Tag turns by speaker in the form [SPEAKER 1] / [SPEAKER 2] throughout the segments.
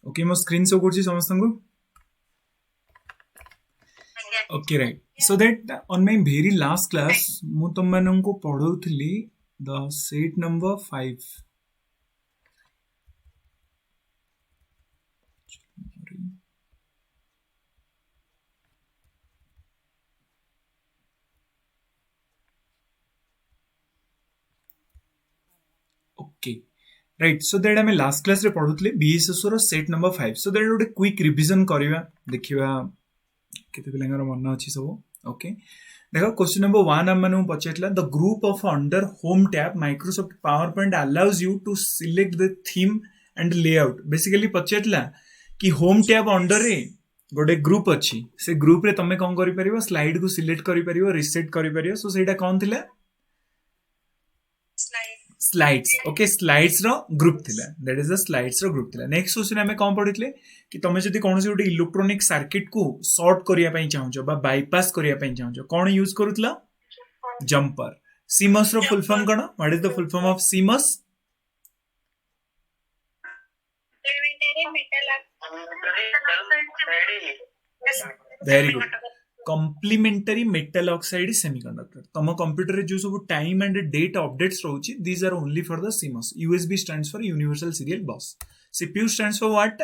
[SPEAKER 1] Okay मो screen show करछि समस्त को okay right so that on my very last class मु तुम मानन को पढौथली the set number 5 okay right so that आम लास्ट क्लास रे पढुतले बीएसएस रो सेट नंबर 5 सो दैट गोटे क्विक रिवीजन करबा देखिबा केते पिलांगर मन अछि सब ओके देखो क्वेश्चन नंबर 1 हम मानू पचारला the group of under home tab Microsoft PowerPoint allows you to select the theme and layout basically पचारला कि होम टैब अंडर रे गोटे ग्रुप अच्छी से ग्रुप रे तमे कौन करि परिबो स्लाइड को सिलेक्ट करि परिबो रिसेट करि परिबो सो सेटा कौन थिला स्लाइड्स ओके स्लाइड्स रो ग्रुप थिला दैट इज द स्लाइड्स रो ग्रुप थिला नेक्स्ट क्वेश्चन हमें कौन पढितले कि तमे जदी कोनोसी गोटे इलेक्ट्रोनिक सर्किट को शॉर्ट करिया पई चाहछो बा बाईपास करिया पई चाहछो कोन यूज करूतला जंपर सीमस रो फुल फॉर्म कोन what is the full form of CMOS very good complementary metal oxide semiconductor तम कंप्यूटर रे जो सब टाइम एंड डेट अपडेट्स रहउची these are only for the CMOS USB stands for universal serial bus CPU stands for what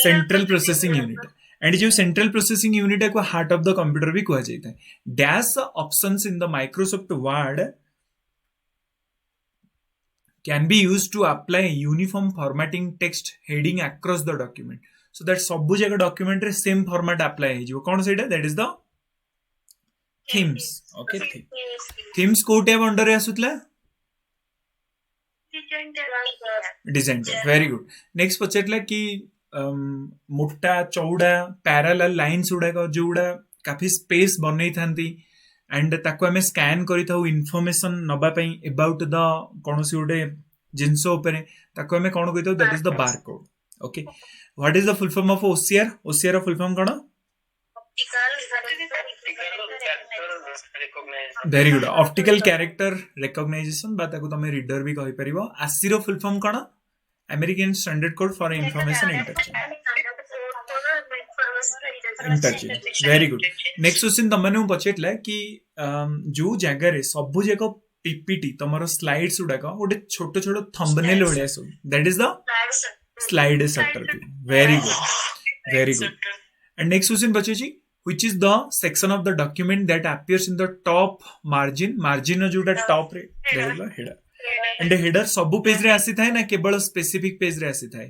[SPEAKER 1] central processing unit and जो central processing unit है को heart of the computer भी कहा जाता है dash options in the Microsoft word can be used to apply uniform formatting text heading across the document so that सब जगह document रे same format apply है जो कौन सेटा that is the themes okay themes को टैब अंडर रे आसुतला design tab very good next पचारला कि मोटा चौड़ा पैरेलल लाइंस उडा जोड़ा काफी स्पेस बनै थांती एंड ताको हमें स्कैन करी थाउ इन्फॉर्मेशन नबा पई अबाउट द कोनोसी गोटे जिंसो उपरे ताको हमें कोन कहितो that is the barcode okay what is the full form of OCR OCR full form कोन very good optical character recognition बा ताको तमे रीडर भी कहि परिबो आसी रो फुल फॉर्म कोन American standard code for information interchange interchange very good next question तमने पचारला कि जो जगह रे सब जगह पीपीटी तमरो स्लाइड्स उडा का गोटे छोट छोट थंबनेल ओडिया सब that is the slide sorter very good and next question पचाची which is the section of the document that appears in the top margin जोटा टॉप रे देला हेडर एंड हेडर सब पेज रे आसी थाए ना केवल स्पेसिफिक पेज रे आसी थाए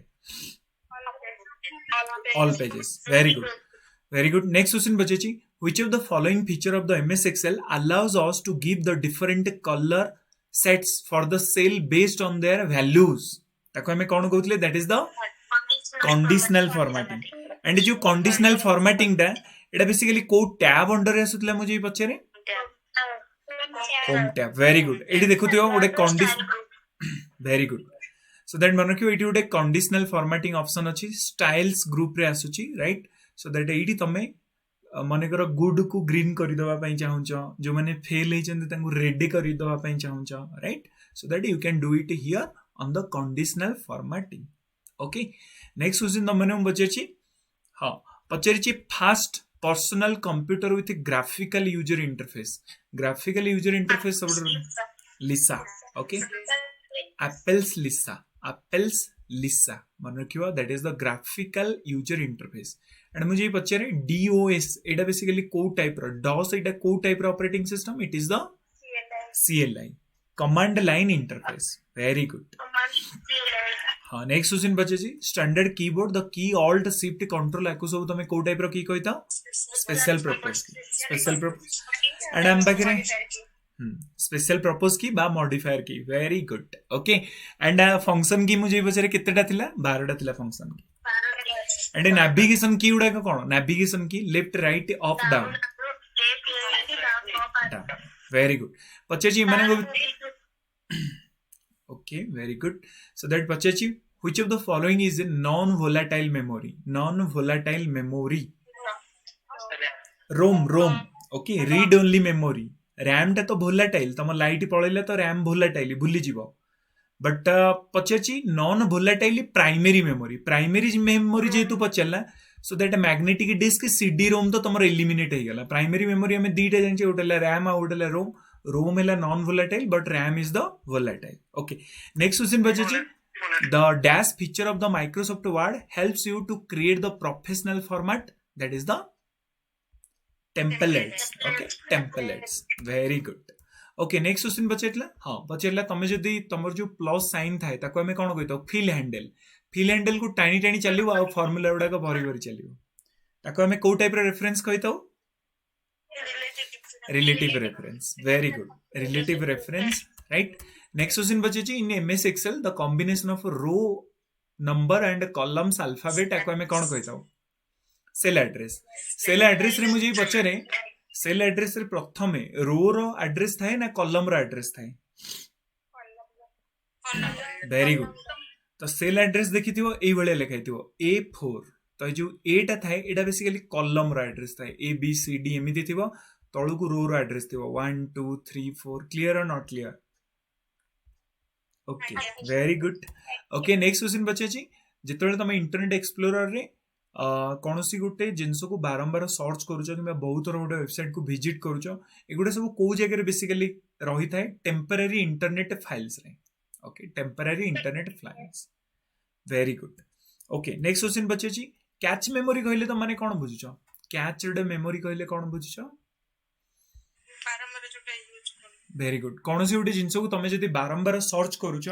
[SPEAKER 1] all pages very good next question bachechi which of the following feature of the ms excel allows us to give the different color sets for the cell based on their values ताको हमें कौन कहउतले that is the conditional formatting and जो conditional formatting दा एटा basically को tab under रे आसुतला मुझे पछरे होम टैब वेरी गुड एटी देखुथियो ओडे condition very good so that मन रखियो एटी ओडे कंडीशनल फॉर्मेटिंग ऑप्शन अछि स्टाइल्स ग्रुप रे आसुची राइट सो दैट एटी तमे माने कर गुड को ग्रीन करि दवा पई चाहूचो जो माने फेल हे चंद तांगु रेड करि दवा पई चाहूचो right so that you can do it here on the conditional formatting okay next question तमने बचेछि हां पचेछि fast personal computer with graphical user interface सब लिसा ओके एप्पल्स लिसा मन रखियो that is the graphical user interface and मुझे पचारे DOS एटा बेसिकली को टाइप रो डॉस एटा को टाइप रो operating system it is the CLI command line interface very good हाँ नेक्स्ट क्वेश्चन बचे जी standard keyboard the key alt shift control आकु सब तमे को टाइप रो की कहिता स्पेशल पर्पस एंड हम बाकी रे स्पेशल पर्पस की बा मॉडिफायर की very good okay and function की मुझे बचे कितटा थिला 12टा थिला फंक्शन की एंड नेविगेशन की उडा कोन नेविगेशन की left right up down very good पचे जी माने okay very good so that pachachi which of the following is a non volatile memory rom okay read only memory ram टा तो volatile तम light पळैले तो ram volatile भूली जीवो but पचारची non volatile primary memory जेहेतु पचारा so that magnetic disk CD ROM तो तुम एलिमिनेट हो गला प्राइमरी मेमोरी आम दीटा जान गोटे रैम आ गोटे रोम रोम है non volatile but RAM is the volatile okay next question पचारची the dash feature of the Microsoft Word helps you to create the professional format that is the templates okay templates very good okay next question पचारला हाँ पचारला तमे जदी तमर जो plus sign थाए ताको हमें कोन कहतो फिल हैंडल को टाणी टाणी चलिबो आ फार्मूला गुडा को भरी भरी चलिबो ताको हमें को टाइप रे रेफरेंस कहतो relative reference very good relative reference right next question बचे in MS Excel the combination of row number and columns alphabet आको हमें कौन कहता सेल एड्रेस रे मुझे पचारे सेल एड्रेस रे प्रथम रो रो एड्रेस थाए ना कॉलम रो एड्रेस थाए वेरी गुड तो सेल एड्रेस देखिथिबो एई भले लिखाइथिबो A4 तो जो एटा थाए एटा बेसिकली कॉलम रो एड्रेस थाए A B C D एमिति थिबो तळु को रो रो एड्रेस थिबो 1 2 3 4 clear or not clear okay very good okay next question बचे जिते तुम इंटरनेट एक्सप्लोरर रे कौन सी गोटे जिनस को बारंबार सर्च करुच कि बहुत थर गोटे वेबसाइट को विजिट करुच एगुड़ा सब कौ जगह बेसिकली रही था टेम्पररी इंटरनेट फाइल्स रे okay temporary internet files very good okay next question बचे कैच मेमोरी कहले तो माने कौन बुझुछ कैच्ड मेमोरी कहले कौन बुझुछ वेरी गुड कौन सी गोटे जिनस को तुम जब बारंबार सर्च करुच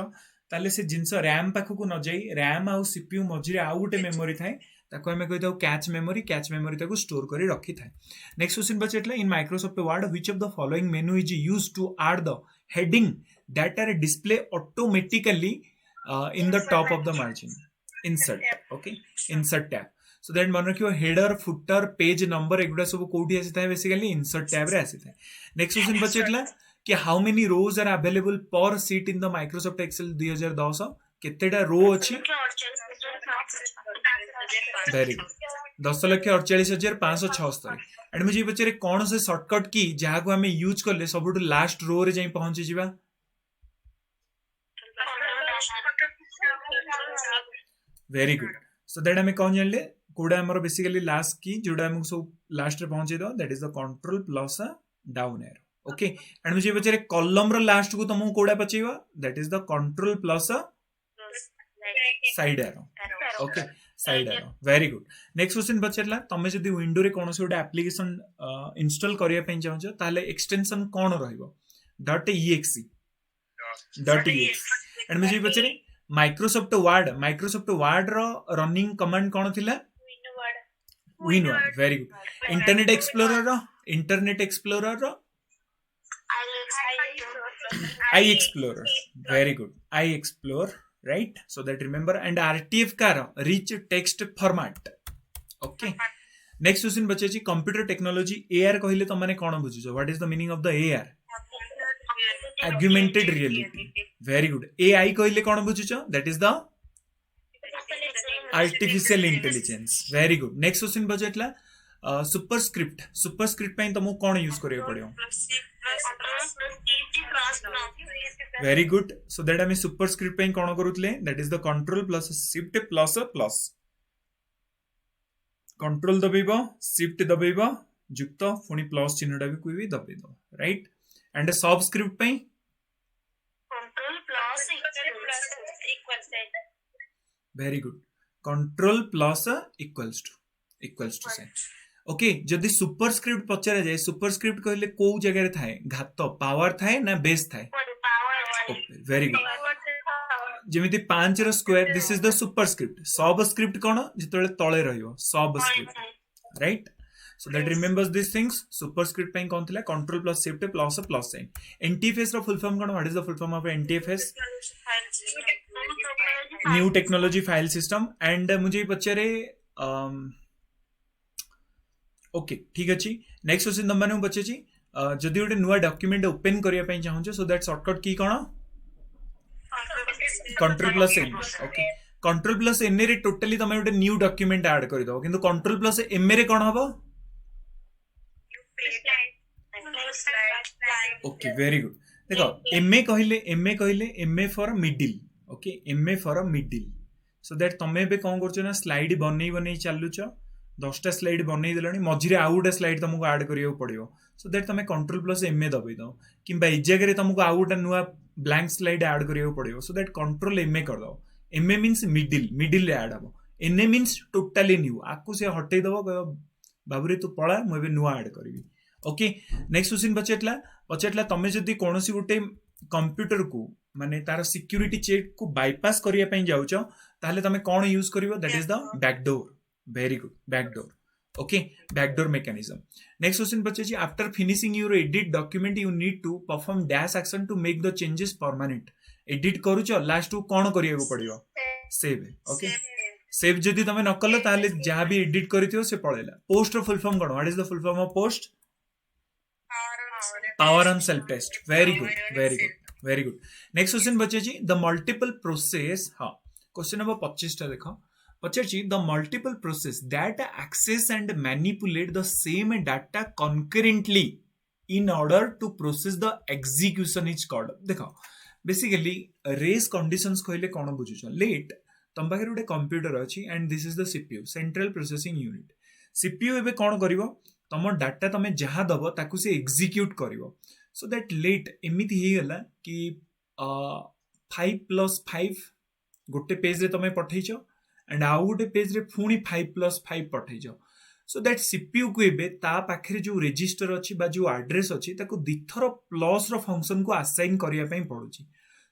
[SPEAKER 1] ताले से जिनस रैम पाखक न जाई रैम आउ सीपीयू मझिरे आउ गोटे मेमोरी थाए ताको हमें कहि दउ कैच मेमोरी ताको स्टोर करी रखी थाए नेक्स्ट क्वेश्चन बचेटला in Microsoft Word which of the following menu is used to add the heading that are display automatically in the top of the margin insert okay insert tab so that मन रखियो header footer page number एगुडा सब कोठी आसी थाए basically insert tab रे आसी थाए नेक्स्ट क्वेश्चन बचेटला कि how many rows are available per sheet in the Microsoft Excel 2010 केतेटा रो अछि वेरी गुड 10,48,576 एंड मुझे पचारे कौन से शॉर्टकट की जहाँ को हमें यूज करले सबुठ लास्ट रो रे जाई पहुंची जिबा वेरी गुड सो दैट हमें कौन जानले कोडा हमर बेसिकली लास्ट की जोडा हम सब लास्ट रे पहुंचे दो that is the control plus down arrow okay and मुझे पचारे कॉलम रो लास्ट को तुमको कोडा पचेबा that is the control plus side arrow okay side arrow very good next question पचारला तमे जदी विंडो रे कोनोसे गोटे एप्लीकेशन इंस्टॉल करिया पई चाहछो ताले एक्सटेंशन कोन रहइबो .exe एंड मुझे पचारे माइक्रोसॉफ्ट वर्ड रो रनिंग कमांड कोन थिला winword very good Internet Explorer रो I explorer very good I explore right so that remember and RTF कार rich text format okay next question बचे छी कंप्यूटर टेक्नोलॉजी AR कहले त माने कोन बुझिछो what is the meaning of the AR augmented reality very good AI कहले कोन बुझिछो that is the artificial intelligence very good next question बचेटला सुपरस्क्रिप्ट पई तुमको कोन यूज करियो पड़ियो वेरी गुड सो दैट हमें सुपरस्क्रिप्ट पे कौन करूले that is the control plus shift plus plus control दबेबो शिफ्ट दबेबो युक्त पुनी प्लस चिन्हटा भी कोई भी दबे दो राइट एंड सबस्क्रिप्ट पे control plus very good control plus equals to sign okay जदि सुपरस्क्रिप्ट पचरा जाए सुपरस्क्रिप्ट कहले को जगह थाए घात पावर थाए ना बेस थाए वेरी गुड जेमिति 5 रो square this is the superscript subscript कोन जितले तळे रहियो subscript right so that remembers this things superscript पे कोन थिला control plus shift plus plus sign NTFS रो फुल फॉर्म कोन what is the full form of NTFS new technology file system and मुझे पचारे ओके ठीक अछि नेक्स्ट क्वेश्चन नंबर ने बचे छी जदि गोटे नुआ डॉक्यूमेंट ओपन करिया पई चाहू सो दैट शॉर्टकट की कोन control plus N okay control plus N रे टोटली तमे गोटे न्यू डॉक्यूमेंट ऐड करि दो किंतु कंट्रोल प्लस एम रे कोन हबो ओके वेरी गुड देखो MA for middle okay MA for middle so that तमें एबे कौन करछ ना स्लाइड बनै चलुच 10टा स्लाइड बनै देलानी मझिरे आउ गोटे स्लाइड तुमको ऐड करियो पड़ियो सो दैट तमें कंट्रोल प्लस एमए दबे दो किंबा ए जगह रे तुमको आउ गोटे नुआ ब्लैंक स्लाइड ऐड करियो पड़ियो सो दैट कंट्रोल एमए कर दो एमए मींस मिडिल रे ऐड हबो एनए मींस टोटली न्यू आकु से हटै दबो बाबुरे तू पळा मु एबे नुआ ऐड करबी ओके नेक्स्ट क्वेश्चन पचारला तमें जदि कोनोसी गोटे कंप्यूटर को माने तार सिक्योरिटी चेक को बाईपास करिया पई जाउचो ताहले तमें कोन यूज करिवो that is the backdoor very good backdoor okay backdoor mechanism next question पचारछि after finishing your edit document you need to perform dash action to make the changes permanent edit करूचो last को कोन करिया पड़ियो save okay save जदि तमें न कलो ताहले जहां भी एडिट करिथियो से पळेला पोस्ट रो फुल फॉर्म कोन what is the full form of POST power on self test very good next question बचे जी the multiple process हाँ क्वेश्चन नंबर 25 टा देखो पचे जी the multiple process that access and manipulate the same data concurrently in order to process the execution is called देखो basically race conditions कहले कोन बुझुछ लेट तम पाखे गोटे कंप्यूटर अछि and this is the CPU central processing unit CPU एबे कोन करिवो तुम data तुम जहाँ दब ताकू से एग्जीक्यूट करिवो सो दैट लेट एमिति ही गला कि 5+5 गोटे पेज रे तुम पठेइछ एंड आउ गोटे पेज रे पुणी 5+5 पठेइछ सो दैट सीपीयू को एबे ता पाखरे जो रजिस्टर अछि बा जो एड्रेस अछि ताकू दिथर प्लस रो फंक्शन को असाइन करिया पई पड़ुछि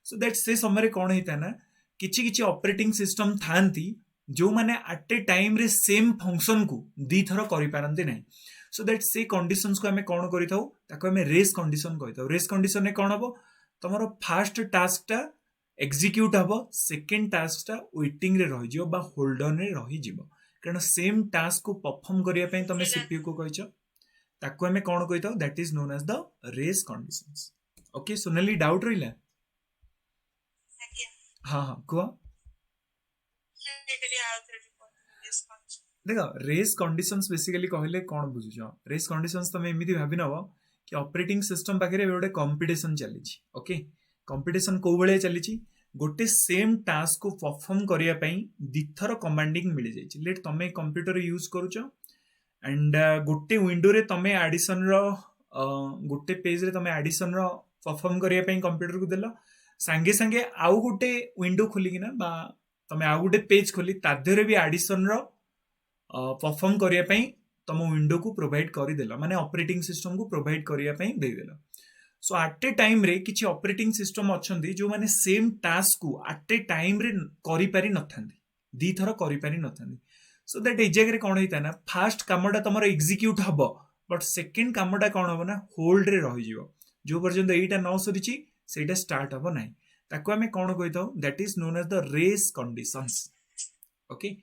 [SPEAKER 1] सो दैट से समय कोन हेता ना किछि किछि ऑपरेटिंग सिस्टम थांती जो माने एट ए टाइम रे सेम फंक्शन को दी थर करि पारंती नै सो दैट से कंडीशंस को हमें कौन करि थाउ ताको हमें रेस कंडीशन कहि थाउ रेस कंडीशन ने कौन हबो तमरो फर्स्ट टास्क टा एग्जीक्यूट हबो सेकंड टास्क टा वेटिंग रे रहि जिवो बा होल्ड ऑन रे रहि जिवो कारण सेम टास्क को परफॉर्म करिया पई तमे सीपीयू को कहिछ ताको हमें कौन कहि थाउ that is known as the race conditions okay Sonali doubt रहिला हां हां को देखो रेस कंडीशंस बेसिकली कहले कौन बुझुछ रेस कंडीशंस तमे एमिति भाबि नबो कि ऑपरेटिंग सिस्टम पाखरे गोटे कंपटीशन चली ओके कंपटीशन को बळे चली गोटे सेम टास्क को परफॉर्म करिया पई दिथर कमांडिंग मिल जाई लेट तमे कंप्यूटर यूज करूछ एंड गोटे विंडो रे तमे एडिशन रो गोटे पेज रे तमे एडिशन रो परफॉर्म करिया पई कंप्यूटर को देलो संगे संगे आउ गोटे विंडो खोली किना बा तमे आउ गोटे पेज खोली ताधरे भी एडिशन रो परफॉर्म करिया पई तम विंडो को प्रोवाइड करि देला माने ऑपरेटिंग सिस्टम को प्रोवाइड करिया पई दे देला सो एट ए टाइम रे किछि ऑपरेटिंग सिस्टम अछंदी जो माने सेम टास्क को एट ए टाइम रे करि पारि नथांदी दी थर करि पारि नथांदी सो दैट ए जगह रे कोन हेता ना फर्स्ट कामडा तमरो एग्जीक्यूट हबो बट सेकंड कामडा कोन हबो ना होल्ड रे रहि जिवो जो पर्यंत एटा न सरिछि सेटा स्टार्ट हबो नै ताको हमें कोन कहितो that is known as the race conditions okay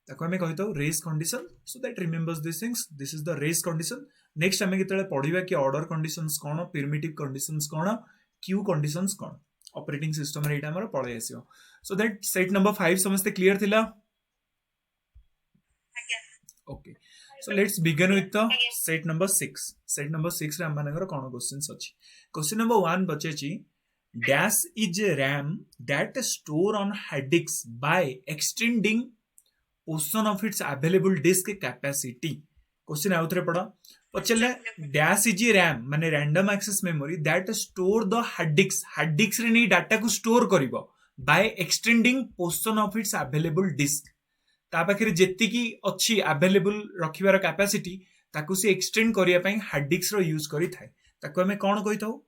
[SPEAKER 1] ताको हमें कहितो race condition so that remembers this things this is the race condition next हमें केतले पढिबा कि ऑर्डर कंडीशंस कोन प्रिमिटिव कंडीशंस कोन क्यू कंडीशंस कोन ऑपरेटिंग सिस्टम रे एटा हमर पळे आसियो सो दैट सेट नंबर 5 समस्त क्लियर थिला okay so let's begin with the set number 6 रे हम मानकर कोन क्वेश्चंस अछि क्वेश्चन नंबर 1 बचे छी dash is RAM that store on hard disk by extending portion of its available disk capacity question आउथरे पढा पचले dash is RAM माने random access memory that store the hard disk रे नै data को store करिवो by extending portion of its available disk ता पाखरे जेति की अछि अवेलेबल रखिबार कैपेसिटी ताकू से एक्सटेंड करिया पई हार्ड डिस्क रो यूज करि थाए ताकू हमें कोन कहिथौ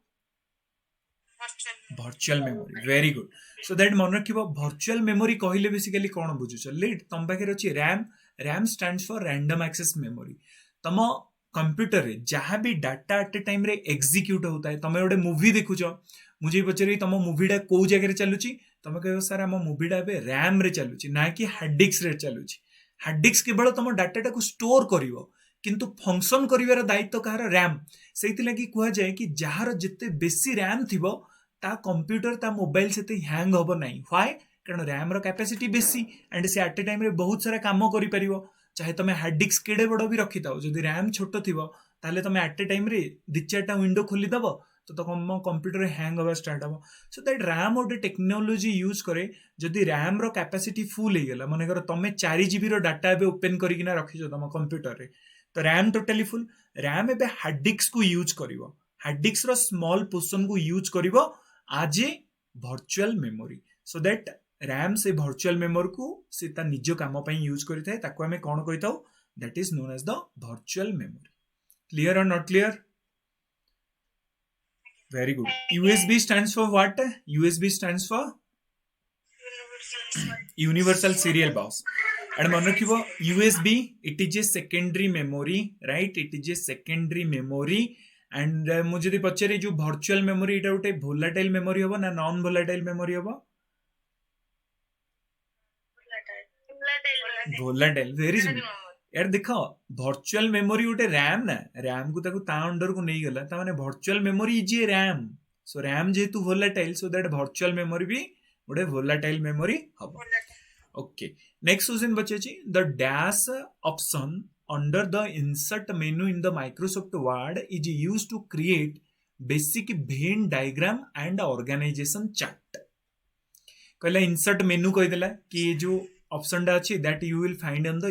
[SPEAKER 1] virtual memory very good so that मन रखिबो वर्चुअल मेमोरी कहिले बेसिकली कोन बुझुछ लेट तम पाखरे अछि RAM stands for random access memory तम कंप्यूटर रे जहां भी डाटा एट ए टाइम रे एग्जीक्यूट होता है तमे ओडे मूवी देखुछ मुझे पचरी तम मूवीडा को जगह रे चलुची तमे कहबो सर हम मूवीडा बे रैम रे चलुची ना कि हार्ड डिस्क रे चलुची हार्ड डिस्क केवल तम डाटा को स्टोर करिवो किंतु फंक्शन करिवार दायित्व कहार रैम सेति लागि कुआ जाय कि जहार जते बेसी रैम थिबो ता कंप्यूटर ता मोबाइल से हैंग होबो नहीं व्हाई कारण रैम रो कैपेसिटी बेसी एंड से एट ए टाइम रे बहुत सारा काम करि परिवो चाहे तमे हार्ड डिस्क केडे बड़ भी रखि थाओ जदि रैम छोटो थिबो ताले तमे एट ए टाइम रे दि चारटा विंडो खोली दबो तो तुम कंप्यूटर हैंग हवा स्टार्ट हम सो दैट रैम गोटे टेक्नोलोजी यूज करे जदि रैम रो कैपेसिटी फुल हो गला मन कर तुम 4 GB रो डाटा एबे ओपन करिकिना रखिछ तुम कंप्यूटर रे तो रैम टोटली फुल रैम एबे हार्ड डिस्क को यूज करिवो हार्ड डिस्क रो स्मॉल पोर्शन को यूज करिवो आज ए virtual memory so that RAM से वर्चुअल मेमोरी को से ता निज काम पई यूज करिथाय ताको हमें कोन कहिताउ that is known as the virtual memory clear or not clear very good USB stands for what USB stands for universal serial bus and मन रखिबो USB it is a secondary memory right it is a secondary memory and मु जदी पछरे जो virtual memory एटा उटे volatile memory होबो ना non volatile memory होबो volatile very simple यार देखो virtual memory गोटे रैम ना रैम को ताको ता अंडर को नहीं गला ता माने virtual memory is a RAM so RAM जेतु volatile so that virtual memory भी गोटे वोलेटाइल मेमोरी हबो ओके नेक्स्ट क्वेश्चन बचे छी the dash option under the insert menu in the Microsoft Word is used to create basic Venn diagram and organisation chart कहला insert menu कहि देला कि जो ऑप्शन टा अच्छी that you will find on the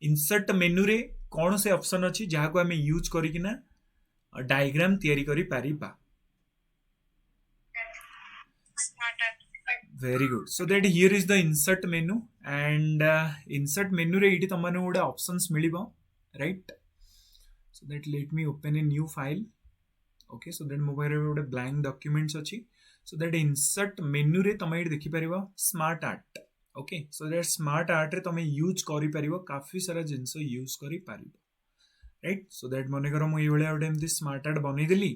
[SPEAKER 1] insert menu रे कौन से ऑप्शन अच्छी जहाँ को हमें यूज करिकिना डायग्राम तैयारी करि पारिबा very good so that here is the insert menu and insert menu रे इटी तमने गोटे ऑप्शंस मिलिबो right so that let me open a new file okay so that mobile रे गोटे ब्लैंक डॉक्यूमेंट्स अच्छी सो दैट इंसर्ट मेनू रे तमे देखि परिबो smart art okay so that smart art रे तमे यूज करि परिबो काफी सारा जिंस यूज करि परिबो राइट सो दैट मने करो मु एबळे आउट एमती स्मार्ट आर्ट बनै देली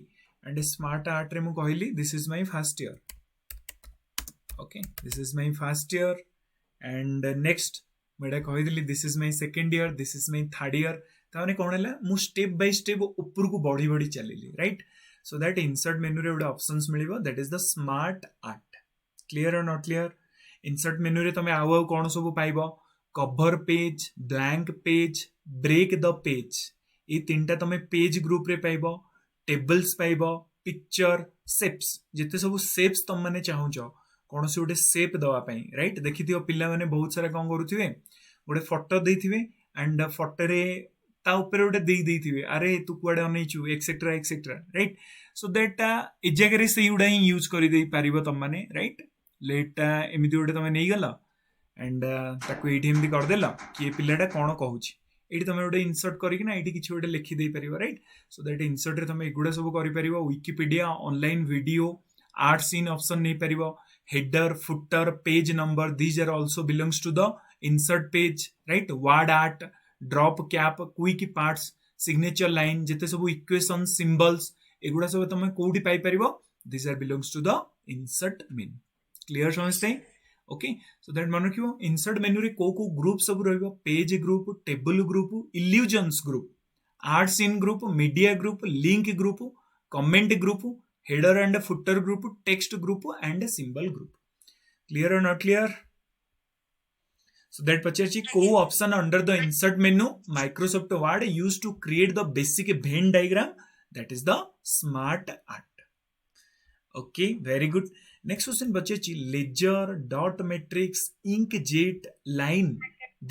[SPEAKER 1] एंड स्मार्ट आर्ट रे मु कहली this is my first year okay this is my first year and next मेडा कहि देली this is my second year this is my third year ताने कोन हला मु स्टेप बाय स्टेप ऊपर को बढ़ी बढ़ी चलेली right so that insert menu रे गोटे options मिलिबो that is the smart art clear or not clear insert menu रे तमे आउ कोन सब पाइबो cover page blank page break the page ए तीनटा तमे पेज ग्रुप रे पाइबो टेबल्स पाइबो पिक्चर शेप्स जते सब शेप्स तम माने चाहू छ कोन से गोटे शेप दवा पई राइट देखिथियो पिल्ला माने बहुत सारा कोन करूथिबे गोटे फोटो देथिबे एंड फोटो रे ता ऊपर गोटे देथिबे अरे तू कुआडे अनैछु etcetera etcetera right so that ए जगह रे सेही उडा ही यूज करि देई पारिबो तम माने राइट लेट एमिति गोटे तमे नै गला एंड ताको एठी एमिति कर देला कि ए पिल्लाटा कोन कहूची एठी तमे गोटे इंसर्ट करिक ना एठी किछि गोटे लिखि देई पारिबो राइट सो दैट इंसर्ट रे तमे एगुडा सब करि पारिबो विकिपीडिया ऑनलाइन वीडियो आर्ट सीन ऑप्शन नै पारिबो header footer page number these are also belongs to the insert page right word art drop cap quick parts signature line जते सब इक्वेशन सिंबल्स एगुडा सब तमे कोडी पाई परिबो this are belongs to the insert menu clear समझते okay so that मन रखिबो इंसर्ट मेनू रे को ग्रुप सब रहइबो page group table group illustrations group आर्ट सीन group media group link group comment group header and footer group text group and symbol group clear or not clear so that pachirchi ko option under the insert menu Microsoft Word used to create the basic Venn diagram that is the smart art okay very good next question pachirchi ledger dot matrix inkjet line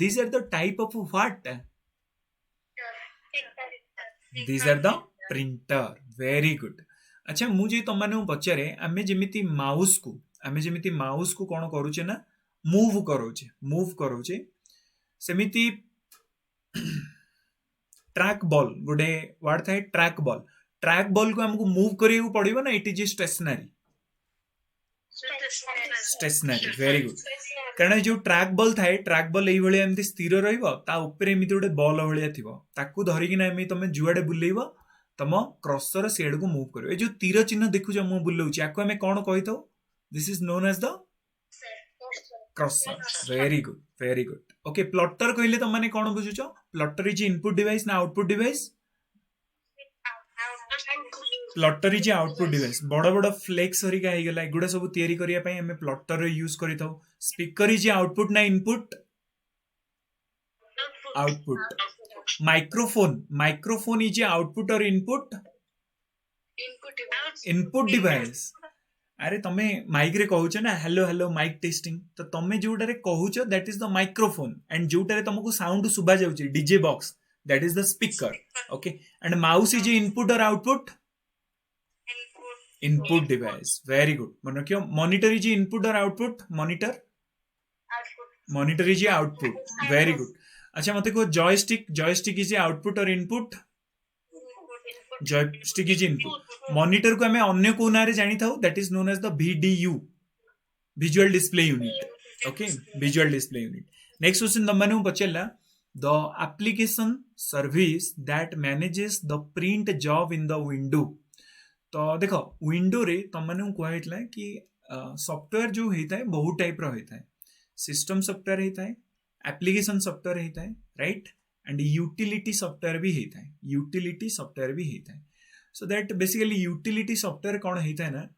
[SPEAKER 1] these are the type of what these are the printer very good अच्छा मु जे तुम माने पचारे आमे जेमिति mouse को कोन करूचे ना move करोचे सेमिति track ball गोटे word थाए ट्रैक बॉल को हमको मूव करियो पड़िबो ना it is stationary very good कारण जो ट्रैक बॉल थाए ट्रैक बॉल एई भले एमति स्थिर रहइबो ता ऊपर एमिति गोटे बॉल भलिया थिबो ताकू धरि कि ना एमि तमे जुआडे बुलेइबो तम क्रसर सेड को मूव करियो ए जो तीर चिन्ह देखु मु बुलौची आको हमें कोन कहितो this is known as the cursor very good okay plotter कहले तुम माने कोन बुझुचो प्लॉटर इज इनपुट डिवाइस ना output device plotter is output device बड़ बड़ फ्लेक्स हरिका हे गेला एगुडा सब तयारी करिया पई हमें प्लॉटर रे यूज करिताउ स्पीकर इज आउटपुट ना input output microphone is output or input input device अरे तमे माइक रे कहूछ ना हेलो हेलो माइक टेस्टिंग तो तमे जोटारे कहूछ that is the microphone and जोटारे तुमको साउंड सुबा जाउची DJ box that is the speaker okay and mouse is input or output input device very good मन रखियो monitor is input or output monitor is output very good अच्छा मते को joystick is output or input joystick is input monitor को हमें अन्य को नारे जानी था that is known as the VDU visual display unit okay visual display unit next question तमने पचारला the application service that manages the print job in the window तो देख विंडो रे तमने कहला कि सॉफ्टवेयर जो होता है बहुत टाइप रो होता है सिस्टम सॉफ्टवेयर होता है एप्लिकेशन सॉफ्टवेयर होता है राइट एंड यूटिलिटी सॉफ्टवेयर भी होता है यूटिलिटी सॉफ्टवेयर भी होता है so that basically utility software कौन होता है ना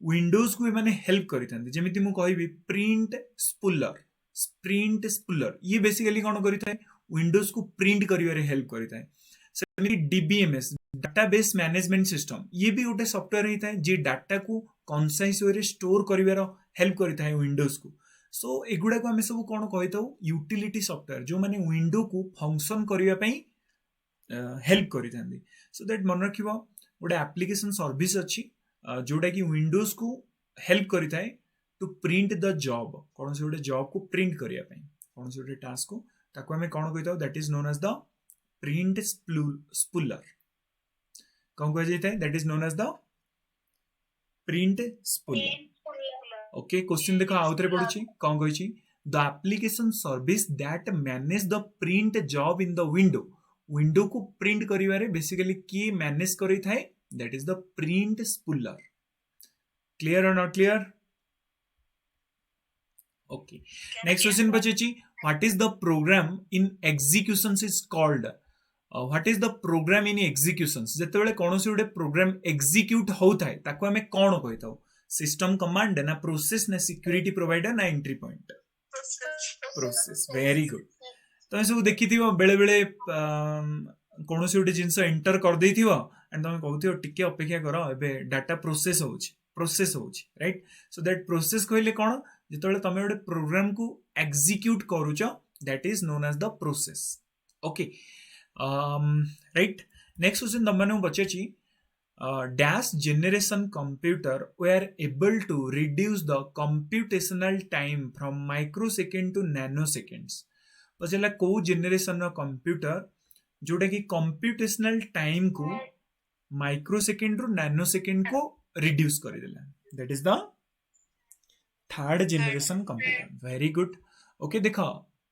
[SPEAKER 1] विंडोज को मैंने हेल्प करते जमी मुझे कहबी प्रिंट स्पुलर ये बेसिकली कौन करता है विंडोज को प्रिंट करिवारे हेल्प करता है DBMS डाटाबेस मैनेजमेंट सिस्टम ये भी गोटे सॉफ्टवेयर होता है जे डाटा को कंसाइज वे स्टोर करिवार हेल्प करता है विंडोज को सो एगुड़ा को आम सब कौन कही यूटिलिटी सॉफ्टवेयर जो मैंने विंडो को फंक्शन करने हेल्प करते सो दैट मन रख गोटे एप्लिकेशन सर्विस अच्छी जोटा कि विंडोज को हेल्प करता है टू प्रिंट द जॉब कौन से गोटे जॉब को प्रिंट करने कौन से गोटे टास्क को ताको आम कौन कही that is known as the print spooler कौन कह that is known as the print spooler okay question देखो आउ थे पढ़ुची कौन कही the application service that manage the print job in the window window को प्रिंट करिवारे बेसिकली किए मैनेज करी थाए that is the print spooler clear or not clear okay next question पचाची what is the program in executions is called what is the program in executions जेते बेले कोनोसी गोटे प्रोग्राम एग्जीक्यूट होता है ताको हमें कौन कहिताऊ सिस्टम कमांड ना प्रोसेस ना सिक्योरिटी प्रोवाइडर ना entry point process very good तुम सब देखी बेले बेले कौन से गोटे जिनस एंटर कर दे एंड तुम कहू टिके अपेक्षा कर ए डाटा प्रोसेस हो राइट सो दैट प्रोसेस कहले कौन जो तुम गोटे प्रोग्राम को एग्जीक्यूट करुच that is known as the process okay right next question तुमने पचाची dash generation computer were able to reduce the computational time from microsecond to nanoseconds पचला को generation रो कंप्यूटर जोटा कि computational time को माइक्रोसेकेंड रू nanosecond को reduce कर देला that is the third generation computer very good okay देखो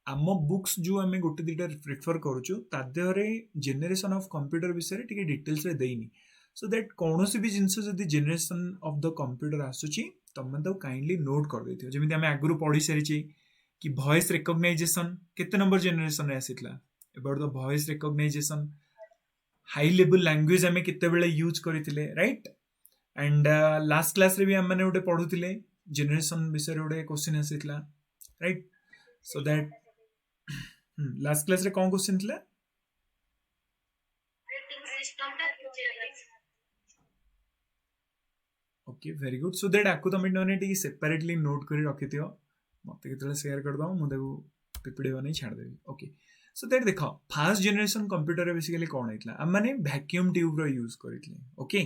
[SPEAKER 1] आम बुक्स जो आम गोटे दुटा प्रिफर करूँ तादेहरे जेनेरेशन ऑफ कंप्यूटर विषय टिके डिटेल्स रे देनी सो दैट कौन भी जिनस जदि जेनेरेशन ऑफ द कंप्यूटर आसूची तुम तो काइंडली नोट कर देथियो जेमिति आम आगु पढ़ी सारी कि वॉइस रिकॉग्नाइजेशन केते नंबर जेनेरेशन रे आसीतला about the voice recognition high level language आम केते बेले यूज करथिले राइट एंड लास्ट क्लास रे भी आम माने गोटे पढुथिले जेनेरेशन विषय गोटे क्वेश्चन आसीतला right so that last class रे कौन क्वेश्चन थिला okay very good so that आपको तुम टी सेपरेटली नोट कर रखी थो मत के शेयर कर दो मुझे पीपीडी बन छाड़देवी ओके सो दैट देख फास्ट जेनेरेशन कंप्यूटर बेसिकली कौन होता आम मैंने वैक्यूम ट्यूब यूज करते ओके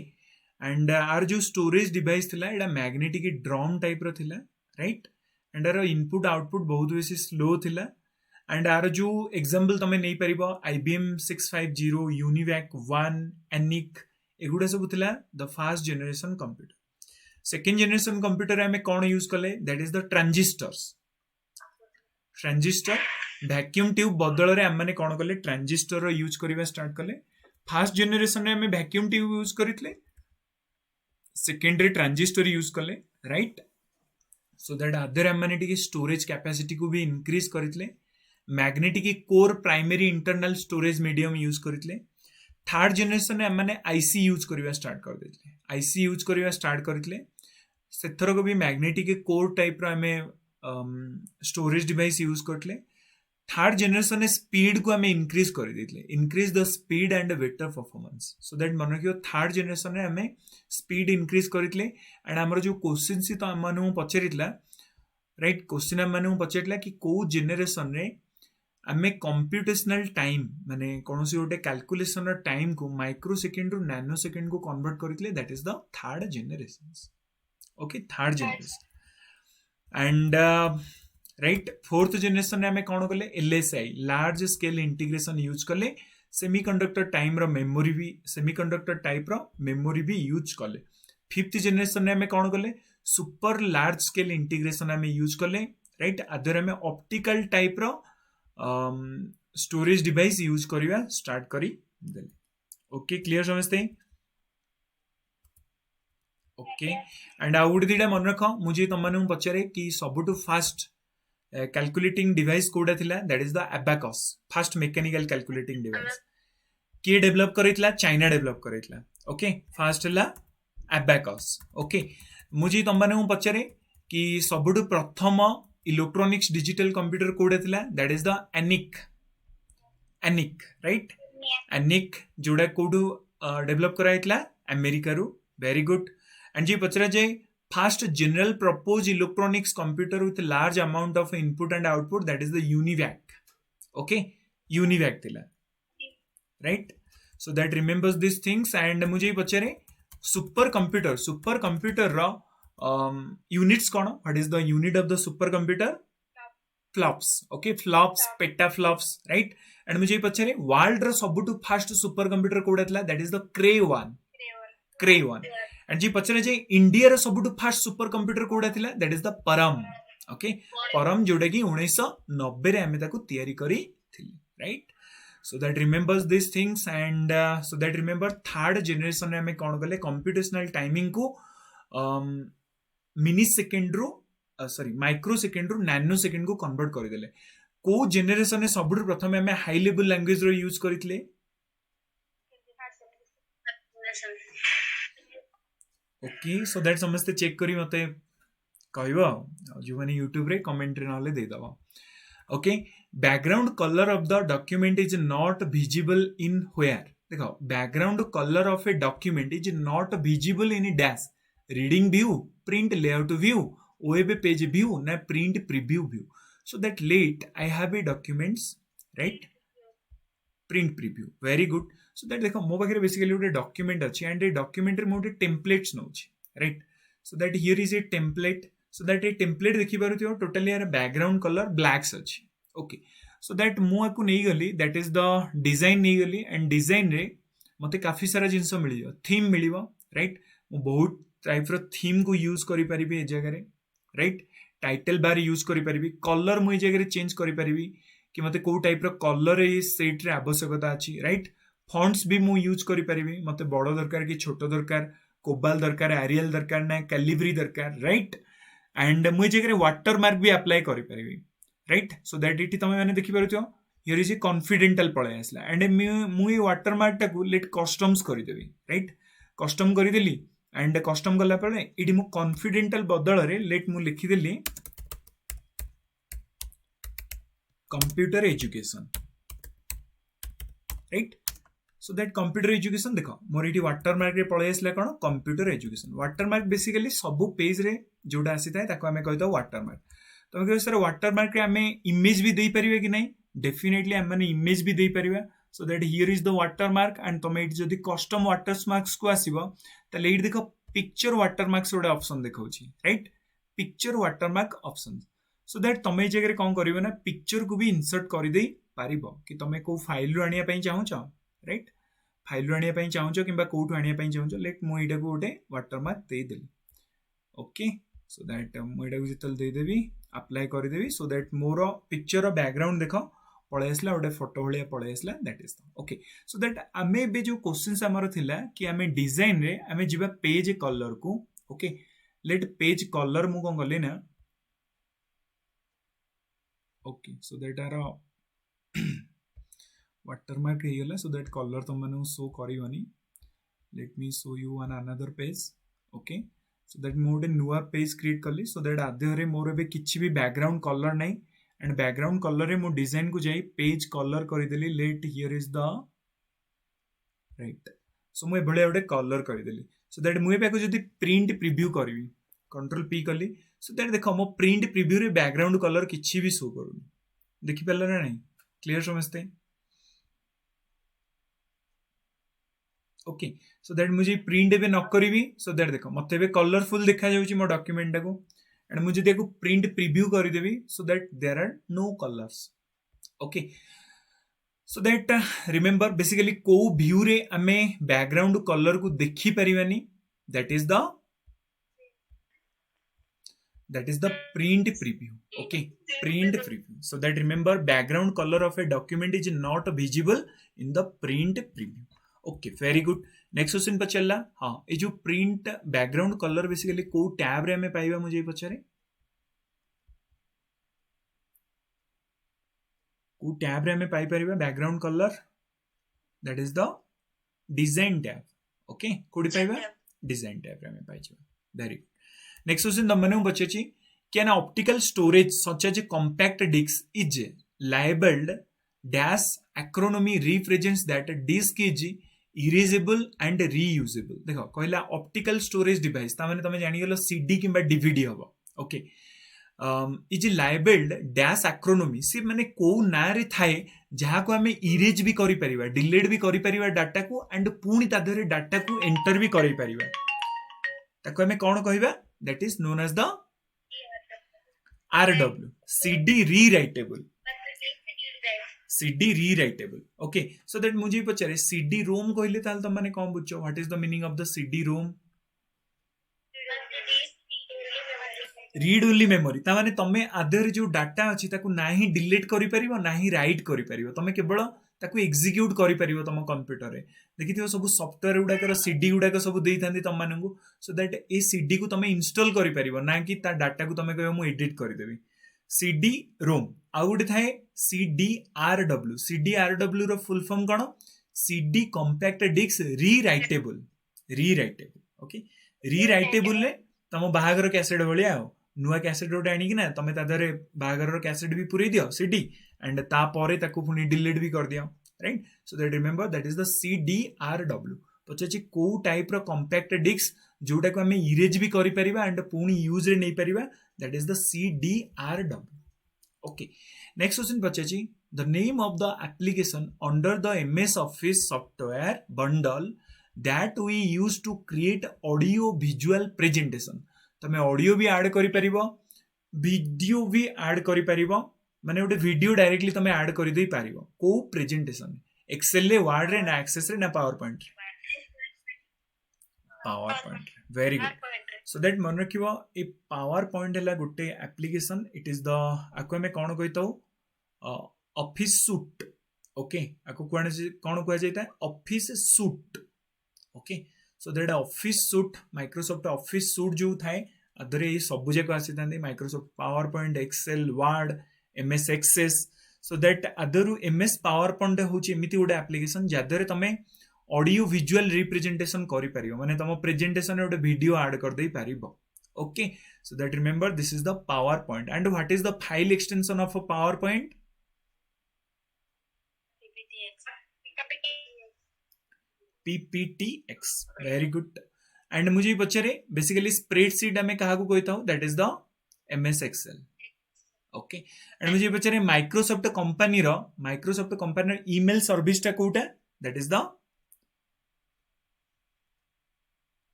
[SPEAKER 1] एंड आर जो स्टोरेज डिवाइस थिला एटा मैग्नेटिक ड्रम टाइप रो थिला राइट एंड आर इनपुट आउटपुट बहुत बेसी स्लो थिला एंड आर जो एग्जांपल तुम नहीं पार IBM 650 यूनिवैक 1 एनिक एगुड़ा सब थिला the fast generation computer second generation computer आम कौन यूज कले that is the transistor vacuum tube बदल में आम कौन कले ट्रांजिस्टर यूज करवा स्टार्ट कले फास्ट जेनेरेशन में आम वैक्यूम ट्यूब यूज करते सेकेंडरी ट्रांजिस्टर यूज कले राइट सो दैट आदर आम मैंने स्टोरेज कैपेसिटी को भी इंक्रीज करते magnetic core primary internal storage medium use करते थर्ड जेनेरेशन में आम IC यूज करवा स्टार्ट कर देते IC यूज करवा स्टार्ट करते से थरक भी मैग्नेटिक कोर टाइप आम स्टोरेज डिवाइस यूज करते थर्ड जनरेशन स्पीड को आम इनक्रीज कर देते increase the speed and better performance so that मन रखियो थर्ड जनरेशन में आम स्पीड इनक्रीज करते एंड आमर जो क्वेश्चन सी तो आम मानू पचारिला राइट क्वेश्चन आम मानू पचारिला कि को जेनेरेशन रे आम कंप्यूटेशनल टाइम माने कौन सी गोटे कैलकुलेशन टाइम को माइक्रो सेकेंड रु नैनो सेकेंड को कन्वर्ट करते that is the third generation okay third generation and right fourth generation आम कौन कले LSI large scale integration use कले सेमीकंडक्टर टाइम रो मेमोरी भी सेमीकंडक्टर टाइप रो मेमोरी भी यूज कले फिफ्थ जेनेरेशन आम कौन कले सुपर लार्ज स्केल इंटीग्रेशन आम यूज कले राइट आदर आम ऑप्टिकल टाइप रो स्टोरेज डिवाइस यूज करवा स्टार्ट करी ओके क्लियर समझते ओके एंड आउ गोटे दुटा मन रख मुझे तुम मैंने पचारे कि सबुठु फास्ट कैलकुलेटिंग डिवाइस कोडा थिला that is the abacus first mechanical calculating device किए डेवलप करितला चाइना डेवलप करितला ओके फास्ट हला एबाकस ओके मुझे तुम मैंने पचारे कि सबुठु प्रथम इलेक्ट्रॉनिक्स डिजिटल कंप्यूटर कोडा थिला दैट इज द एनिक राइट एनिक जोड़ा कोडू डेवलप कराइतला अमेरिका रु वेरी गुड एंड जी पचरा जाए first general purpose electronics computer with large amount of input and output that is the UNIVAC okay UNIVAC thila right so that remembers these things and mujhe pachare supercomputer ro units kono what is the unit of the supercomputer flops okay flops petaflops right and mujhe pachare world ro sabutu fast supercomputer koda thila that is the Cray 1 and जी पचरे जे India रो सबुठु first super computer कोडा थिला that is the Param okay Param जोडा कि 1990 रे हमें ताको तयारी करी थिली right so that remembers this things and so that remember third generation रे हमें कोन करले कंप्यूटेशनल टाइमिंग को मिनी सेकेंड रो सॉरी माइक्रो सेकेंड रो नैनो सेकेंड को कन्वर्ट कर देले को जनरेशन रे सबुठु प्रथम हमें हाई लेवल लैंग्वेज रो यूज करितले ओके सो दैट समझते चेक करी मते कहबो जो माने YouTube रे कमेंट रे नाले दे दबा okay background colour of the document is not visible in where देखो background colour of a document is not visible in dash reading view print layout view web page view ना print preview view so that let I have a documents right print preview very good so that देखो मो पाखे basically गोटे document अच्छी and a document रे गोटे templates now right so that here is A template so that A template देखि पारुथियो totally यार background colour blacks अच्छी ओके सो दैट मु आकु नै गली दैट इज द डिजाइन नै गली एंड डिजाइन रे मते काफी सारा जिंस मिलियो थीम मिलियो राइट मु बहुत टाइप रो थीम को यूज करि परिबी ए जगह रे राइट टाइटल बार यूज करि परिबी कलर मु ए जगह रे चेंज करि परिबी कि मते को टाइप रो कलर ए सेट रे आवश्यकता अछि राइट फॉन्ट्स भी मु यूज करि परिबी मते बड़ो दरकार कि छोटो दरकार कोबाल दरकार एरियल दरकार ना कैलिब्री दरकार राइट एंड मु जगह रे वाटर मार्क भी अप्लाई करि परिबी राइट सो दैट इटी तमे माने देखि पारुथियो हियर इज ए कॉन्फिडेंटल पळे आसला एंड मु ए वाटर मार्क टाकू लेट कस्टम्स करि देबी राइट कस्टम करि देली एंड कस्टम गला पळे इटी मु कॉन्फिडेंटल बदल रे लेट मु लिखि देली computer education right so that computer education देखो मोर इटी वाटर मार्क रे पळे आसला कोन computer education watermark basically सब पेज रे जोडा आसी थाए ताको हमें कहतो वाटर मार्क तो कहबो सर वाटर मार्क रे हमें इमेज भी देई परिबे कि नहीं डेफिनेटली हम माने इमेज भी देई परिबा so that here is the watermark and तमे इट जदी कस्टम वाटर मार्क्स को आसीबो त लेट देखो पिक्चर वाटर मार्क्स ओडा ऑप्शन देखौची right picture watermark option so that तमे जगह रे कोन करिवो ना पिक्चर को भी इंसर्ट करि देई पारिबो कि तमे को फाइल रो आनिया पई चाहू छ राइट फाइल रो आनिया पई चाहू छ किबा कोठु आनिया पई चाहू छ लेट मु एटा को ओटे वाटर मार्क देई देली ओके सो दैट मु एटा को जितल देई देबी अप्लाई कर देबी सो दैट मोर पिक्चर रो बैकग्राउंड देखो पळे आसला ओटे फोटो भलिया पळे आसला that is okay so that आमे बे जो क्वेश्चंस हमर थिला कि आमे डिजाइन रे आमे जिबा पेज कलर को ओके लेट पेज कलर मु कोन गले ना ओके सो दैट आर वाटर मार्क हे गेला सो दैट कलर तुम माने शो करिवनी let me show you one another page okay so that मोर नुआ पेज क्रिएट कली सो दैट आधे रे मोर बे किछि भी बैकग्राउंड कलर नै एंड बैकग्राउंड कलर रे मु डिजाइन को जाई पेज कलर करदेली let here is the right so मुझे भाई गोटे कलर करदेली सो दैट मुझे जब प्रिंट प्रिव्यू करी कंट्रोल पी कली सो दैट देख मो प्रिंट प्रिव्यू रे बैकग्राउंड कलर किसी भी शो करूनी देखिपार ना नहीं क्लीयर समझते ओके सो दैट मुझे प्रिंट एबे न करी सो दैट देख मत कलरफुल देखा जाउची मो डॉक्यूमेंट टाको एंड मुझे देखो प्रिंट प्रिव्यू करदेवी so that there are no colours okay so that remember basically को व्यू रे आमे बैकग्राउंड कलर को देखी परिवानी that is the print preview okay print preview so that remember background colour of a document is not visible in the print preview okay very good next question पचारा हाँ ये जो print background colour basically को tab रे हमें पाइबा मुझे पचारे को टैब रे हमें पाई परिबा background colour that is the design tab okay कोडी पाइबा डिजाइन टैब रे हमें पाइबा वेरी गुड नेक्स्ट क्वेश्चन तमने पचाची can optical storage such as compact disc is labeled dash acronomy represents that disk is erasable and reusable देखो कहला optical storage device ता माने तमे जानि गेलो सीडी किबा डीवीडी हबो ओके इज लाइबल्ड डैश एक्रोनोमी सी माने को ना रे थाए जहा को हमें इरेज भी करि परिबा डिलीट भी करि परिबा डाटा को एंड पुनी ता धरे डाटा को एंटर भी करि परिबा ताको हमें कोन कहबा that is known as the RW CD rewritable CD rewritable okay so that मुझे पचारे CD ROM कहले ताल त माने कोन बुझो what is the meaning of the CD ROM read only memory ता माने तमे आधर जो डाटा अछि ताकू नाही डिलीट करि परिबो नाही राइट करि परिबो तमे केवल ताकू एग्जीक्यूट करि परिबो तम कंप्यूटर रे देखिथियो सब सॉफ्टवेयर गुडा कर सीडी गुडा सब देई थांदी तम मानंगु सो दैट ए सीडी को तमे इंस्टॉल करि परिबो ना कि ता डाटा को तमे कहबो मु एडिट करि देबी सीडी रोम आ गुडे थाए CDRW CDRW रो फुल फॉर्म कोन CD compact disc rewritable okay rewritable ले तम बाहागर कैसेट भलिया नुआ कैसेट गोटे आनी ना तमे तादरे बाहागर कैसेट भी पुरे दियो सीडी एंड ता परे ताकू पुनी डिलीट भी कर दियो right so that remember that is the CDRW पछे को टाइप रो कॉम्पैक्ट डिस्क जोटा को हमें इरेज भी करि परिबा एंड पुनी यूज रे नै परिबा that is the CDRW okay next question पछे the name of the application under the MS office software bundle that we use to create audio visual presentation तमे ऑडियो भी ऐड करि परिबो वीडियो भी ऐड करि परिबो माने ओटे वीडियो डायरेक्टली तमे ऐड करि देई परिबो को प्रेजेंटेशन एक्सेल ले वर्ड रे ना एक्सेस रे ना power point very good so that मन रखिबो ए पावर पॉइंट हला गुटे एप्लीकेशन इट इज द आको में कोन कहितो ऑफिस सूट ओके आको कोन कहै जायता office suite okay so that office suite Microsoft Office suite जो थाए अदरे ये सब जाक आसी थांदे Microsoft PowerPoint Excel Word MS Access so that अदरु MS पावर पॉइंट होची एमिति गोटे एप्लीकेशन जादरे तमे ऑडियो विजुअल रिप्रेजेंटेशन करि परिबो माने तम प्रेजेंटेशन रे गोटे वीडियो ऐड कर देई परिबो okay so that remember this is the PowerPoint and what is the file extension of a PowerPoint PPTX very good and मुझे पचारे बेसिकली स्प्रेडशीट हमें कहा को कहता हूं that is the MS Excel okay and मुझे पचारे Microsoft company रो ईमेल सर्विस टा कोटा that is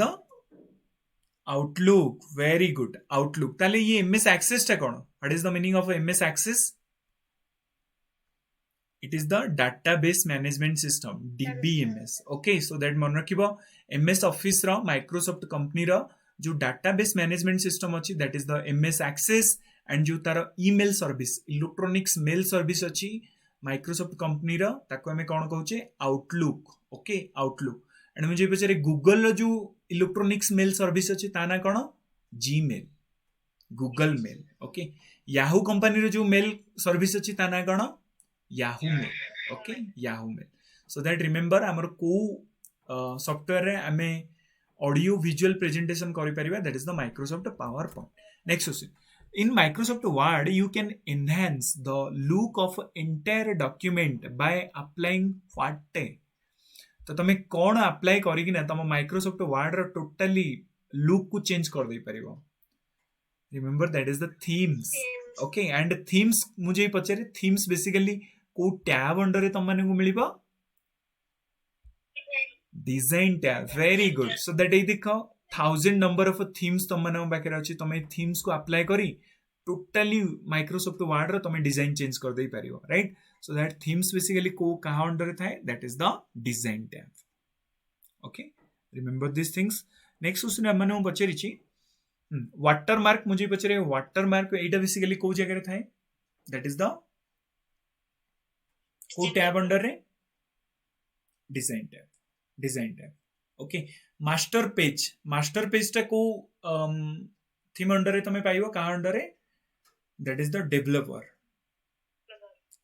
[SPEAKER 1] the Outlook very good Outlook ताले ये MS एक्सेस टा कोन what is the meaning of MS access it is the database management system DBMS okay so that मन रखिबो MS ऑफिस रो Microsoft company रो जो database management system अछि that is the MS access and जो तार email service electronics mail service अछि Microsoft company रो ताको हमें कोन कहउचे आउटलुक ओके आउटलुक एंड मुझे पछरे गूगल रो जो इलेक्ट्रॉनिक्स मेल सर्विस अछि ताना कोन Gmail Google mail okay Yahoo company रो जो मेल सर्विस अछि ताना कोन Yahoo Mail okay Yahoo Mail so that remember amar ko software रे आमे ऑडियो विजुअल प्रेजेंटेशन करि परिबा, that is the Microsoft PowerPoint. Next question. In Microsoft Word, you can enhance the look of entire document by applying what? तो तुम कौन apply करिकिना तुम Microsoft Word रो टोटली लुक को चेंज कर दे परिबो. Remember that is the themes. Okay, and themes मुझे पचारे थीम्स बेसिकली को टैब अंडर रे तुम माने को मिलिबो design tab. Very good. So that ए देखो 1000 नंबर ऑफ थीम्स तुम माने बाकी अछि. तुम थीम्स को अप्लाई करी टोटली माइक्रोसॉफ्ट वर्ड रो तुम डिजाइन चेंज कर दे परिबो, right. So that themes basically को कहाँ under था, that is the design tab. Okay, remember these things. Next question है मैंने वो बच्चे रिची watermark मुझे बच्चे watermark एटा basically को जगह था, that is the को tab under रे design tab. Okay, master page टा को theme under रे तुम्हें पाइबो कहाँ under रे, that is the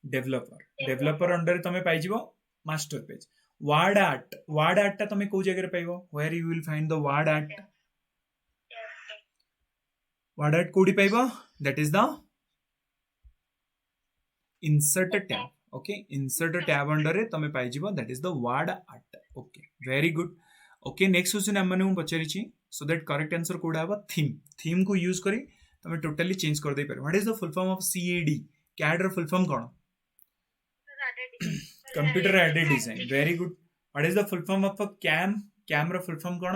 [SPEAKER 1] developer under तमे पाई जीवो मास्टर पेज. वर्ड आर्ट ता तमे को जगह रे पाइबो, where you will find the WordArt कोडी पाइबो, that is the insert tab. Okay, insert tab under रे तमे पाई जीवो, that is the WordArt. Okay, very good. Okay, next question हम माने पचारि छी. सो दैट करेक्ट आंसर कोडा हबो थीम को यूज करी तमे टोटली चेंज कर दे पारे. What is the full form of CAD रो फुल फॉर्म कोन? Computer aided design. Very good. What is the full form of a CAM ro full form cone?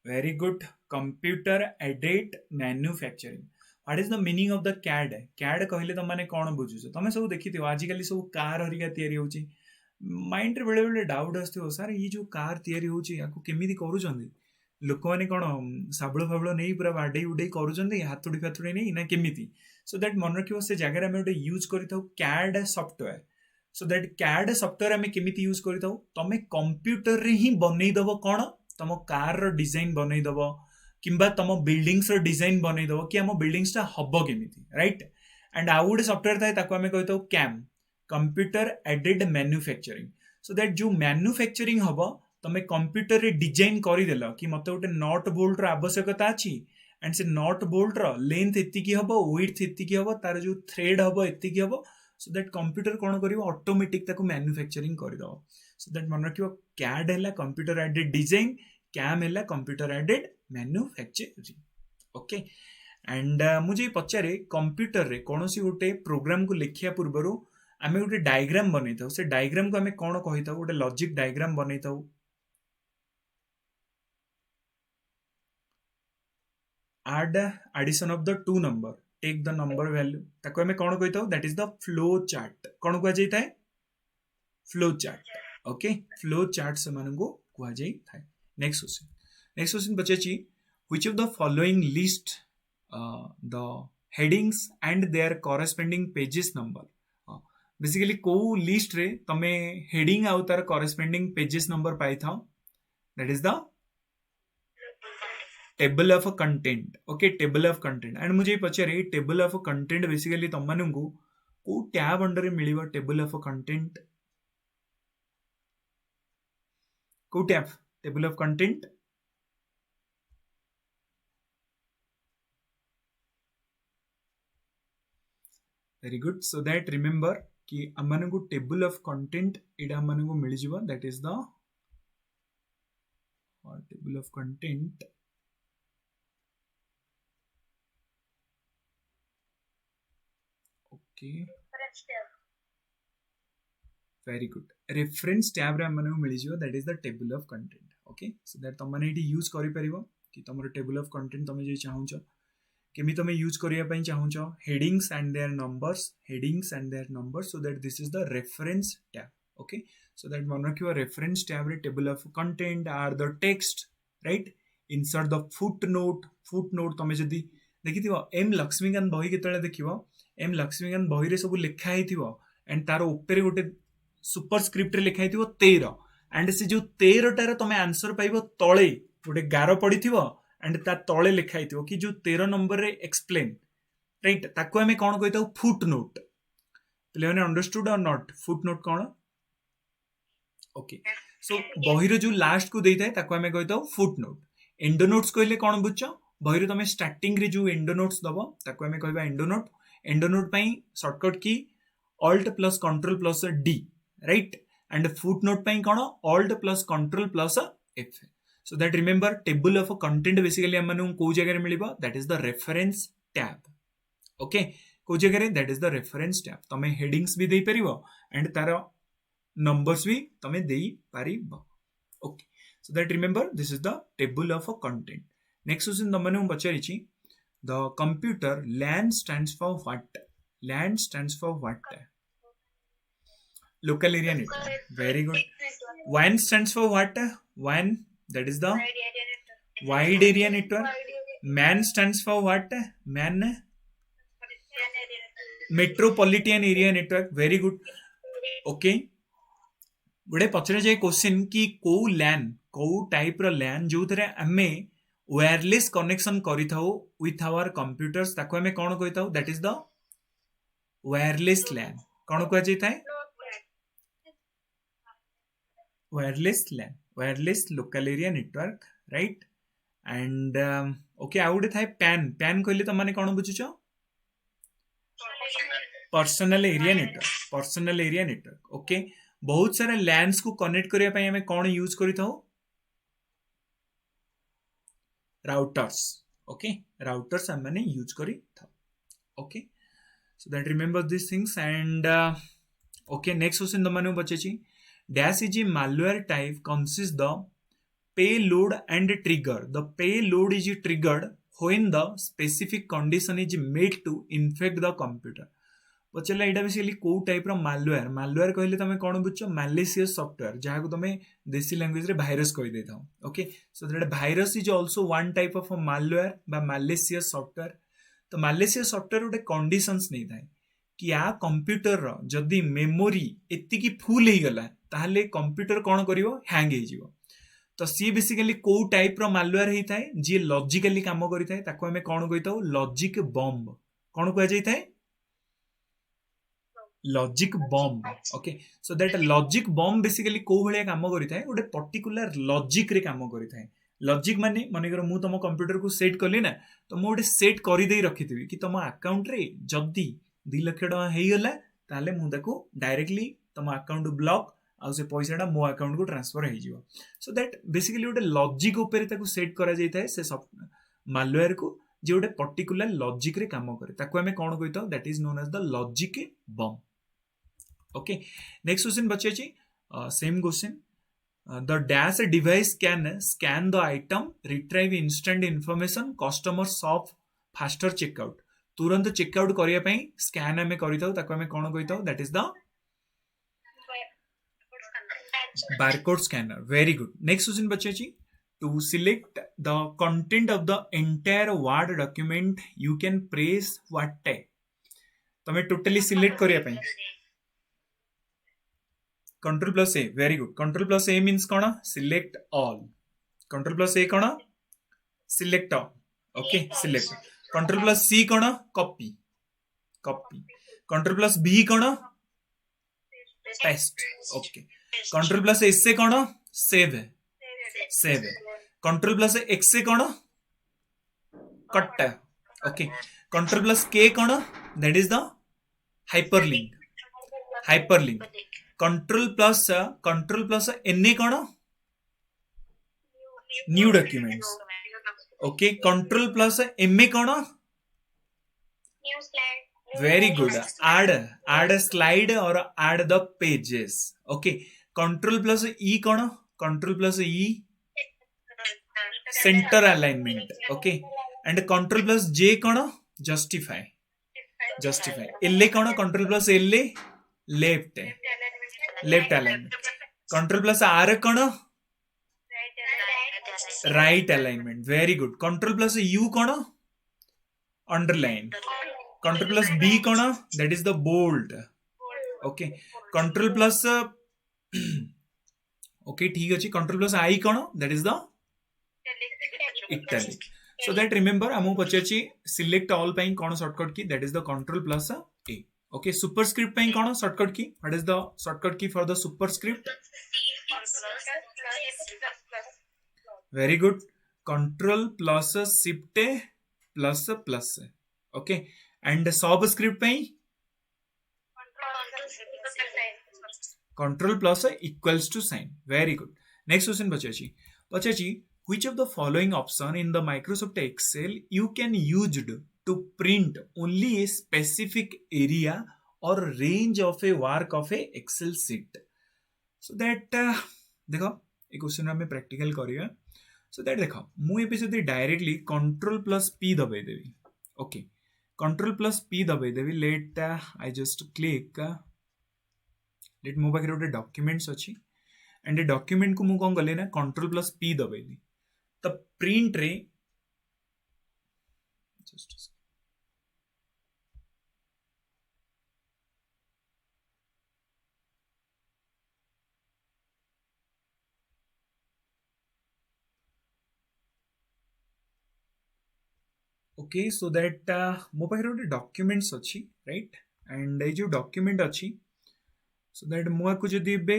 [SPEAKER 1] Very good. Computer aided manufacturing. What is the meaning of the CAD? CAD कहले त माने कोन बुझुछ? तमे सब देखिथियो आजिकली सब car Harika तयारी होची. Mind रे बेले बेले डाउट आस्थियो, सर ये जो कार तयारी होची याको केमिति करूचंदी? लोक माने कोन साबळ फाबळ नै पूरा बाडे उडे करूचंदी हाथुडी फाथुडी नै ना केमिति? सो दैट मन रखियो से जगह में गोटे यूज करताऊ CAD software. So that CAD software आमे केमिति यूज करताऊ, तमे कंप्यूटर रे ही बनै दबो कोन तम कार रो डिजाइन बनै दबो किंबा तम बिल्डिंग्स रो डिजाइन बनै दबो कि हम बिल्डिंग्स ता हबो केमिति, राइट. एंड आउ गोटे सॉफ्टवेयर थाए ताको आमे कहताऊ CAM, computer aided manufacturing. So that जो मैन्युफैक्चरिंग हबो तमे कंप्यूटर रे डिजाइन करि देलो कि मते गोटे नट बोल्ट रो आवश्यकता अछि, एंड से नट बोल्ट रो लेंथ एतिकी हबो, विड्थ एतिकी हबो, तार जो थ्रेड हबो एतिकी हबो. सो दैट कंप्यूटर कोन करिवो ऑटोमेटिक ताको मैन्युफैक्चरिंग करि दो. सो दैट मन रखिवो CAD हैला कंप्यूटर एडेड डिजाइन, CAM हैला computer aided manufacturing. Okay, and मुझे पचारे कंप्यूटर रे कोनोसी गोटे प्रोग्राम को लिखिया पूर्वरु आमे गोटे डायग्राम बनैताऊ. से डायग्राम को आमे कोन कहिताऊ, गोटे लॉजिक डायग्राम बनैताऊ. add addition of the two number, take the number value, ताको हमें कौन कहता हूँ, that is the flow chart. कौन कहा जाता है? flow chart. okay, flow chart से मानू को कहा जाता है. next question बचे ची, which of the following list the headings and their corresponding pages number. basically को list रे तमे heading आउ तार corresponding pages number पाई था, that is the table of content. Okay, table of content. And मुझे पचारे टेबल ऑफ कंटेंट बेसिकली तुम मानू को टैब अंडर मिलिबो टेबल ऑफ कंटेंट, को tab table of content. Very good. So that remember कि हम को टेबल ऑफ कंटेंट एटा हम को मिल जिवो, that is the table of content. Very good. Reference tab रे हमन मिल जिवो, that is the table of content. Okay, so that तुम माने एटी यूज करि परिबो कि तुमर टेबल ऑफ कंटेंट तुम जे चाहूछ केमि तुम यूज करिया पई चाहूछ headings and their numbers. So that this is the reference tab. Okay, so that मन रखियो रेफरेंस टैब रे table of content are the text, right. Insert the footnote तुम जदी देखिथिबो एम लक्ष्मीकांत बही केतले देखिबो एम लक्ष्मीकांत बही रे सब लिखा हेतिबो एंड तार ऊपर गोटे सुपरस्क्रिप्ट रे लिखा हेतिबो 13, एंड से जो 13 टार तुम आंसर पाइबो तळे गोटे गार पड़िथिबो एंड ता तळे लिखा हेतिबो कि जो 13 नंबर रे एक्सप्लेन, राइट. ताको हमें कोन कहताऊ, फुटनोट. प्लेन अंडरस्टूड और नॉट? Footnote cone? ओके, सो बहिर जो लास्ट को देता है ताको हमें कहता फुट नोट एंडो नोट्स कहले कौन बुझ बहिर तुम स्टार्टिंग रे जो एंडो नोट्स दब ताको हमें कहबा एंडो नोट पई shortcut key alt plus control plus D right and footnote पई कौन alt plus control plus F so that remember table of content basically हम को जगह मिलिबा that is the reference tab okay को जगह that is the reference tab तुम headings भी दे परिबो एंड तार नंबर्स भी तुम दे परिबो okay so that remember this is the table of content next question तुमने पचारि the computer LAN stands for what LAN stands for what local area network very good WAN stands for what WAN that is the wide area network MAN stands for what MAN metropolitan area network very good okay गोटे पचर जाए question कि को LAN को type रो LAN जो थरे हमें wireless connection करि थाउ विथ आवर कंप्यूटर्स ताको हमें कोन कहि थाउ that is the wireless LAN कोन कह जाय थाए wireless LAN wireless local area network right and okay आ गुटे थाए PAN PAN कहले त माने कोन बुझिचो पर्सनल एरिया नेटवर्क ओके बहुत सारा LANs को कनेक्ट करिया पई हमें कोन यूज करि थाउ राउटर्स ओके राउटर्स हम माने यूज करी था okay so that remember this things and okay next question तुमने बचे dash is A malware type consists the payload and trigger the payload is triggered when the specific condition is made to infect the computer पचला Etah basically को type रो malware कहले तमे कोन बुझो malicious software जहा को तमे देसी लैंग्वेज रे virus कहि देथाओ okay so that virus is also one type of malware बा malicious सॉफ्टवेयर तो malicious सॉफ्टवेयर उडे कंडीशंस नै थाए कि आ कंप्यूटर रो जदी मेमोरी एति की फुल हे गला ताहले कंप्यूटर कोन करिवो हैंग हे जिवो तो सी बेसिकली को टाइप रो malware हे थाए जे लॉजिकली काम करि थाए ताको हमें कोन कहिताओ लॉजिक बॉम्ब कोन कह जाय थाए logic bomb okay so that logic bomb basically को भलिया काम करि थाए गोटे पर्टिकुलर लॉजिक रे काम करि थाए लॉजिक माने मानेकर मु तम कंप्यूटर को सेट करली ना तो मु गोटे सेट करि देई रखिथिबी कि तम अकाउंट रे जदी 2 लाख टका हेई गला ताले मु ताको डायरेक्टली तम अकाउंट ब्लॉक आ से पैसाटा मो अकाउंट को ट्रांसफर हे जिवो सो दैट बेसिकली गोटे लॉजिक ऊपर ताको सेट करा जाई थाए से मालवेयर को जे गोटे पर्टिकुलर लॉजिक रे काम करे ताको हमें कोन कहितो that is known as the logic bomb okay next question bache same question the dash device can scan the item retrieve instant information customer shop faster checkout तुरंत चेकआउट करिया पई स्कैन हमें करिताउ ताको हमें कोन कहिताउ that is the barcode scanner very good next question bache to select the content of the entire word document you can press what tag तमे टोटली सिलेक्ट करिया पई control plus A very good control plus A means कौन select all control plus A कौन select all okay select control plus C कौन copy control plus B कौन paste okay control plus S से कौन save control plus x से कौन cut okay control plus K कौन that is the hyperlink control plus N कौन new documents okay control plus M ए कौन very good add slide और add the pages okay control plus E कौन control plus E centre alignment okay and control plus J कौन justify L कौन control plus L left alignment control plus R कौन right alignment very good control plus U कौन underline control plus B कौन that is the bold okay control plus okay ठीक अच्छे control plus I कौन that is the italic so that remember आमको पचार select all पाई कौन shortcut key that is the control plus A okay superscript पाई कौन shortcut key what is the shortcut key for the superscript very good control plus shift plus plus okay and subscript पे control plus equals to sign very good next question पचाची which of the following option in the Microsoft Excel you can used to print only a specific area or range of a work of a Excel sheet so that देखो ये question हमें practical करिया सो that देखो मु एबे जदी directly control plus P दबाई देबी okay control plus P दबाई देबी let I just click let मो पाखे गोटे डॉक्यूमेंट्स अच्छी एंड ए डॉक्यूमेंट को मु कौन कली ना कंट्रोल प्लस पी दबाइली तो प्रिंट रे जस्ट ओके सो दैट मो पाखे गोटे डॉक्यूमेंट्स अच्छी राइट एंड ये जो डॉक्यूमेंट अच्छी सो दैट मुझे जदि बे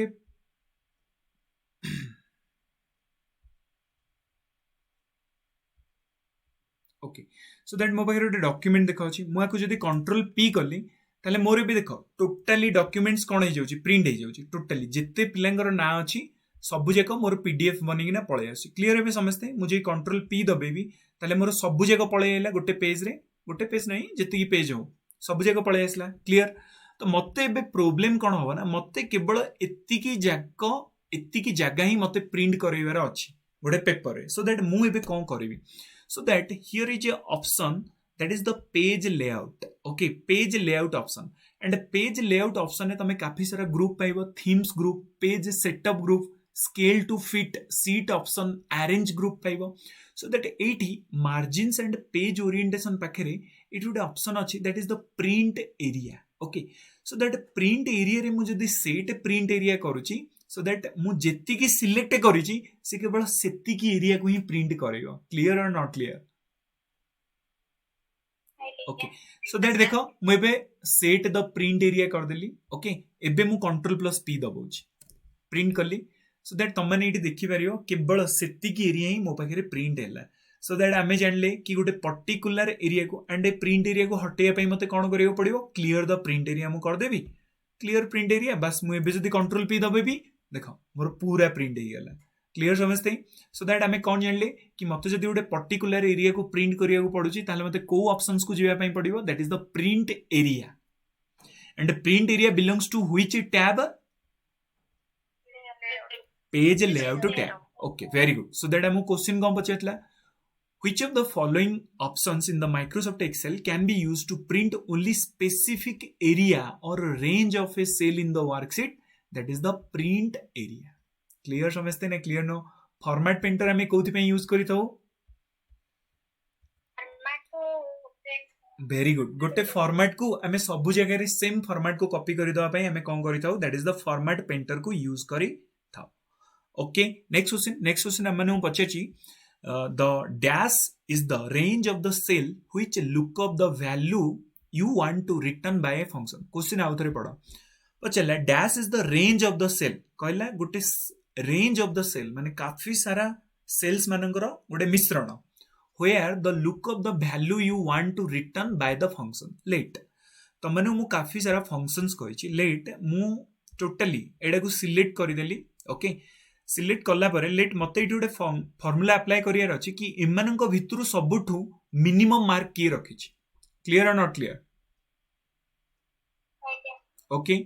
[SPEAKER 1] ओके सो दैट मो पाखे गोटे डॉक्यूमेंट देखा अच्छी मुझे जदि कंट्रोल पी कली ताले मोर भी देख टोटाली डॉक्यूमेंट्स कौन हो प्रिंट हो टोटाली जिते पिलांकर ना अच्छी सबू जाक मोर पीडीएफ बनिकिना पलि आस क्लीयर हे समस्ते मुझे कंट्रोल पी दबेबी ताले मोर सबू जाक पलि आइला गोटे पेज नहीं जी पेज हो सबू जाक पलि आसला क्लीयर तो मते एबे प्रॉब्लम कौन हम ना मते केवल एतिकी जगह ही मते प्रिंट कराइबार अच्छी गोटे पेपर रे सो दैट मु एबे कौन करिवि so that here is a option that is the page layout okay page layout option and page layout option में तमे काफी सारा ग्रुप पाइबो themes group page setup group scale to fit sheet option arrange group पाइबो so that एटी margins and page orientation पाखरे एटी गोटे ऑप्शन अछि that is the print area okay so that print area रे मु जदी सेट प्रिंट एरिया करूची सो दैट मु जेति की सिलेक्ट करिची से केवल सेति की एरिया को ही प्रिंट करेगा clear or not clear okay so that देखो मु एबे सेट द प्रिंट एरिया कर देली ओके एबे मु कंट्रोल प्लस पी दबोची प्रिंट करली सो दैट तुम मैंने ये देखि पारियो केवल सेति की एरिया ही मो पाखे प्रिंट हैला सो दैट आमे जानले कि गोटे पर्टिकुलर एरिया को एंड ए प्रिंट एरिया को हटेया पई मते कोन करियो पड़ियो क्लियर द प्रिंट एरिया मु कर देबी क्लियर प्रिंट एरिया बस मु एबे जदी कंट्रोल पी दबेबी देखो मोर पूरा प्रिंट हो गला क्लियर समझते सो दैट आमे कौन जानले कि मते जदी गोटे पर्टिकुलर एरिया को प्रिंट करिया को पड़ुची ताले मते को ऑप्शंस को जीवा पई पड़ियो that is the print area and print area belongs to which tab page layout tab okay very good so that हमको क्वेश्चन कौन पचारला which of the following options in the Microsoft Excel can be used to print only specific area or range of a cell in the worksheet that is the print area clear समझते ना clear no format painter हमें कोथि पे use करी थाओ very good गोटे format को हमें सब जगह रे सेम फॉर्मेट को कॉपी करि दवा पई हमें कोन करि थाओ that is the format painter को यूज करी थाओ ओके नेक्स्ट क्वेश्चन हमने पचाची the dash is the range of the cell which look up the value you want to return by a function question आउ थरे पढ़ो पचला dash is the range of the cell कहला गोटे range of the cell माने काफी सारा cells मानकर गोटे मिश्रण where the look up the value you want to return by the function let तो माने मु काफी सारा functions कहिछि let मु टोटली एडा को सिलेक्ट करि देली ओके सिलेक्ट कला परे लेट मते इटी गोटे फॉर्मूला अप्लाई करियार अछि कि इमानंक भितरु सबुठु मिनिमम मार्क की रखिछि clear or not clear okay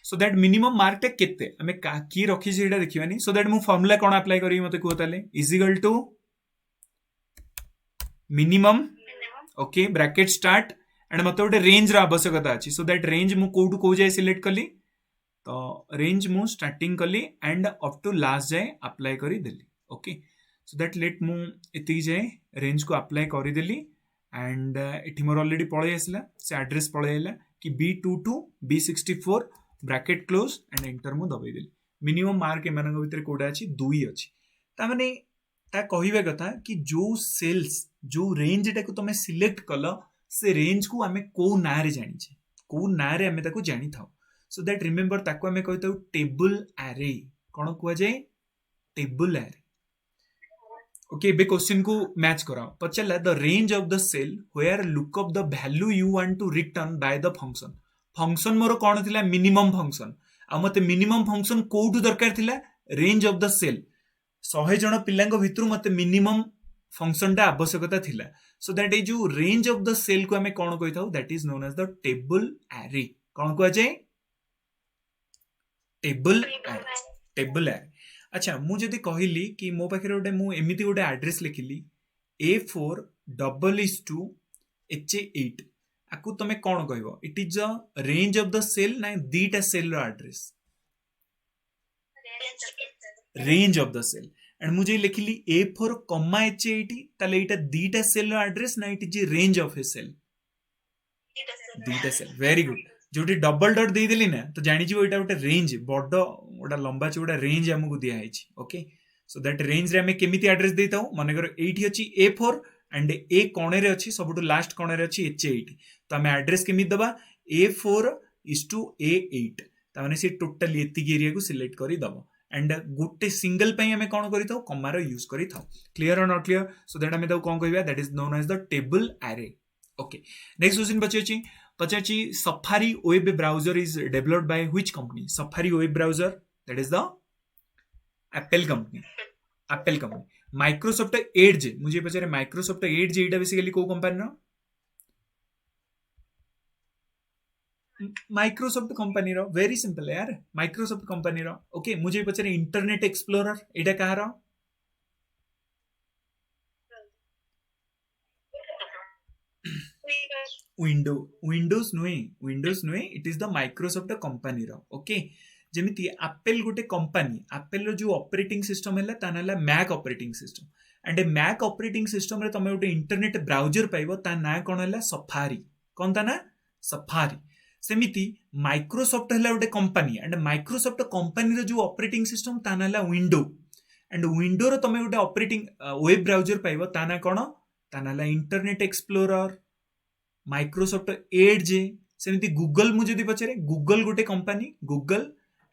[SPEAKER 1] so that minimum mark टे केते हमें की रखिछि एटा देखिबानी सो दैट मु फॉर्मूला कोन अप्लाई करी मते को ताले is equal to minimum okay bracket start and मते गोटे रेंज रा आवश्यकता अछि सो दैट रेंज मु कोडु को जाय सिलेक्ट कली तो रेंज मु स्टार्टिंग कली एंड अप टू लास्ट जाए अप्लाई करी देली ओके सो दैट लेट मु एति जाए रेंज को अप्लाई करी देली एंड एठी मोर ऑलरेडी पळे आसला से एड्रेस पळे आइला कि B22 B64 bracket close and enter मु दबाई देली मिनिमम मार्क एमानक भितर कोडा अछि 2 अछि ता माने ता कहिबा कथा कि जो सेल्स जो रेंज टा को तमे सिलेक्ट कलो से रेंज को हमें को ना रे जानि छे को ना रे हमें ताको जानि थाओ सो दैट रिमेंबर ताको हमें कहता टेबल एरे कौन कह जाए टेबल एरे. ओके बे क्वेश्चन को मैच कराओ. पचला the range of the cell where look up the value you want to return by the function. Function मोर कौन थिला मिनिमम फंक्शन. आ मते मिनिमम फंक्शन कोठु दरकार थिला रेंज ऑफ द सेल. 100 जण पिल्लांको भितरु मते मिनिमम फंक्शन टा आवश्यकता थिला. सो दैट इज जो रेंज ऑफ द सेल को हमें कौन कहिथाउ that is known as the table array. कौन को जाए टेबल एरे. Table array. अच्छा मु जदि कहली कि मो पाखे गोटे मु एमिति गोटे एड्रेस लिखिली A4 H8 आकु तमे कौन कहबो it is the range of the cell ना दीटा सेल रो address range of the cell. And मुझे लिखिली A4 H8 ताले इटा दीटा सेल रो एड्रेस ना it is range of a cell दीटा सेल. Very good. जोटी डबल डॉट दे देली ना तो जानि जीवो एटा गोटे रेंज बड़ गोटा लंबा चौड़ा रेंज हमको दिया है. ओके सो दैट रेंज रे हमें केमिति एड्रेस देताऊ माने कर एठी अछि A4 एंड ए कोणे रे अछि सबटु लास्ट कोणे रे अछि H8 तो हमें एड्रेस केमिति दबा A4 A8 त माने से टोटल एति एरिया को सिलेक्ट करी दबो एंड गोटे सिंगल पई हमें कोन करी थाउ कमा रो यूज करी थाउ. Clear or not clear. So that हमें तो कोन कहबा that is known as the table array. Okay next question पचाची Safari web browser is developed by which company? Safari web browser that is the Apple company. Apple company. Microsoft Edge मुझे पचारे Microsoft Edge एटा basically को company रो Microsoft company रो. Very simple है यार Microsoft company रो. Okay मुझे पचारे internet Explorer एटा कहा रो Windows नुहे it is the Microsoft company रो. ओके जेमिति एप्पल गोटे कंपनी एप्पल रो जो ऑपरेटिंग सिस्टम है ता नाला Mac operating system and a Mac operating system रे तमे गोटे इंटरनेट ब्राउजर पाइबो ता ना कोन हला सफारी. कोन ता ना सफारी. सेमिति माइक्रोसॉफ्ट हला गोटे कंपनी एंड माइक्रोसॉफ्ट कंपनी रो जो ऑपरेटिंग सिस्टम ता नाला विंडो एंड विंडो रो तमे गोटे ऑपरेटिंग वेब ब्राउजर पाइबो ता ना कोन ता नाला इंटरनेट एक्सप्लोरर माइक्रोसॉफ्ट एज. सेमती गूगल मुझे पचारे गूगल गोटे कंपनी गूगल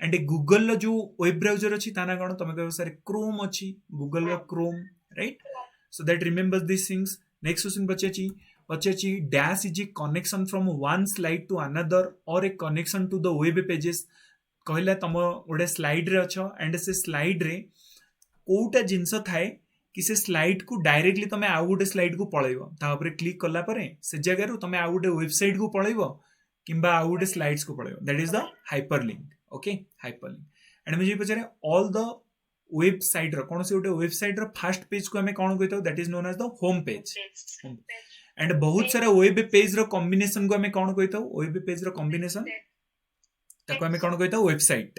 [SPEAKER 1] एंड गूगल जो वेब ब्राउजर अच्छी ताना कौन तुम कह सर क्रोम अच्छी Google Chrome right. So that remember this things. Next question पचाची dash is a connection from one slide to another or a connection to the web pages. कहला तुम गोटे स्लाइड रे अच्छ एंड से स्लाइड रे कोटा जिनस थाए कि से स्लाइड को डायरेक्टली तमे आउ गोटे स्लाइड को पळेइबो ता ऊपर क्लिक करला परे से जगह रो तमे आउ गोटे वेबसाइट को पळेइबो किंबा आउ गोटे स्लाइड्स को पळेइबो. That is the hyperlink. Okay hyperlink. And मुझे पचारे ऑल द वेबसाइट रो कोन से गोटे वेबसाइट रो फर्स्ट पेज को हमें कोन कहतो that is known as the home page. And बहुत सारा वेब पेज रो कॉम्बिनेशन को हमें कोन कहतो वेब पेज रो कॉम्बिनेशन ताको हमें कोन कहतो website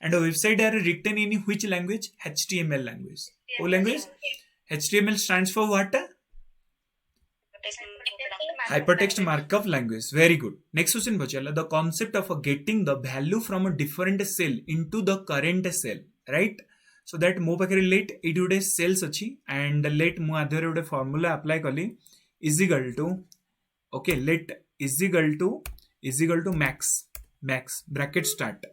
[SPEAKER 1] and website are written in which language HTML language. O language HTML stands for what? Hypertext markup language. Very good. Next question bachela the concept of getting the value from a different cell into the current cell, right? So that mo pakhre let it would cells achi and let mo adhere would formula apply kali is equal to okay let is equal to max bracket start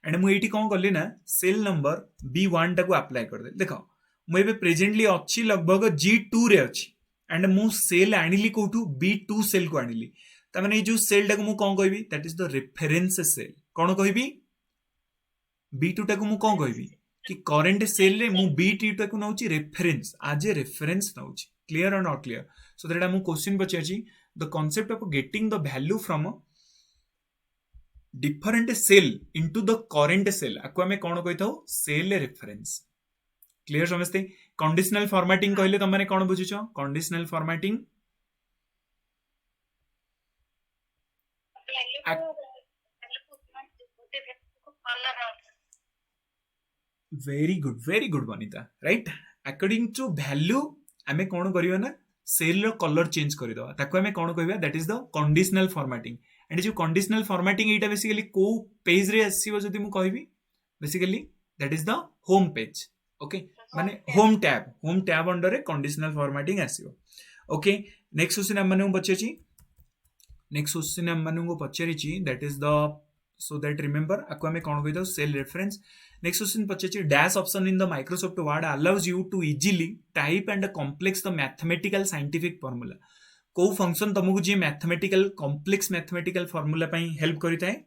[SPEAKER 1] and mo एटी कोन करली ना cell number B1 टाको apply कर दे. देखो मुझे presently अच्छी लगभग G2 रे अच्छी एंड मु सेल आनिली कोठू B2 सेल को आनिली ता माने जो सेल टाको मु कोन कहबी that is the reference cell. कोन कहबी B2 टाको मु कोन कहबी कि करंट सेल रे मु B2 टाको नउची रेफरेंस आज ए रेफरेंस नउची. Clear or not clear. So that मु क्वेश्चन पचाची the concept of getting the value from different cell into the current cell आको हमें कोन कहथाउ सेल रेफरेंस. क्लियर समझते. कंडीशनल फॉर्मेटिंग कहले तुम माने कोन बुझिछो conditional formatting very good Vanita right. According to value आमे कोन करियो ना सेल रो कलर चेंज करि दवा ताको हमें कोन कहबा that is the conditional formatting. And जो कंडीशनल फॉर्मेटिंग एटा बेसिकली को पेज रे आसीबो जदी मु कहबी basically that is the home page. Okay माने home tab under conditional formatting आसीबो. ओके नेक्स्ट क्वेश्चन हम माने पछेची नेक्स्ट क्वेश्चन हम माने पछेरिची that is the so that remember आपको आम कौन कही सेल रेफरेंस. नेक्स्ट क्वेश्चन पचार dash option in the Microsoft Word allows you to easily type and complex the mathematical scientific formula. को फंक्शन तुमको जी mathematical complex mathematical formula help करता है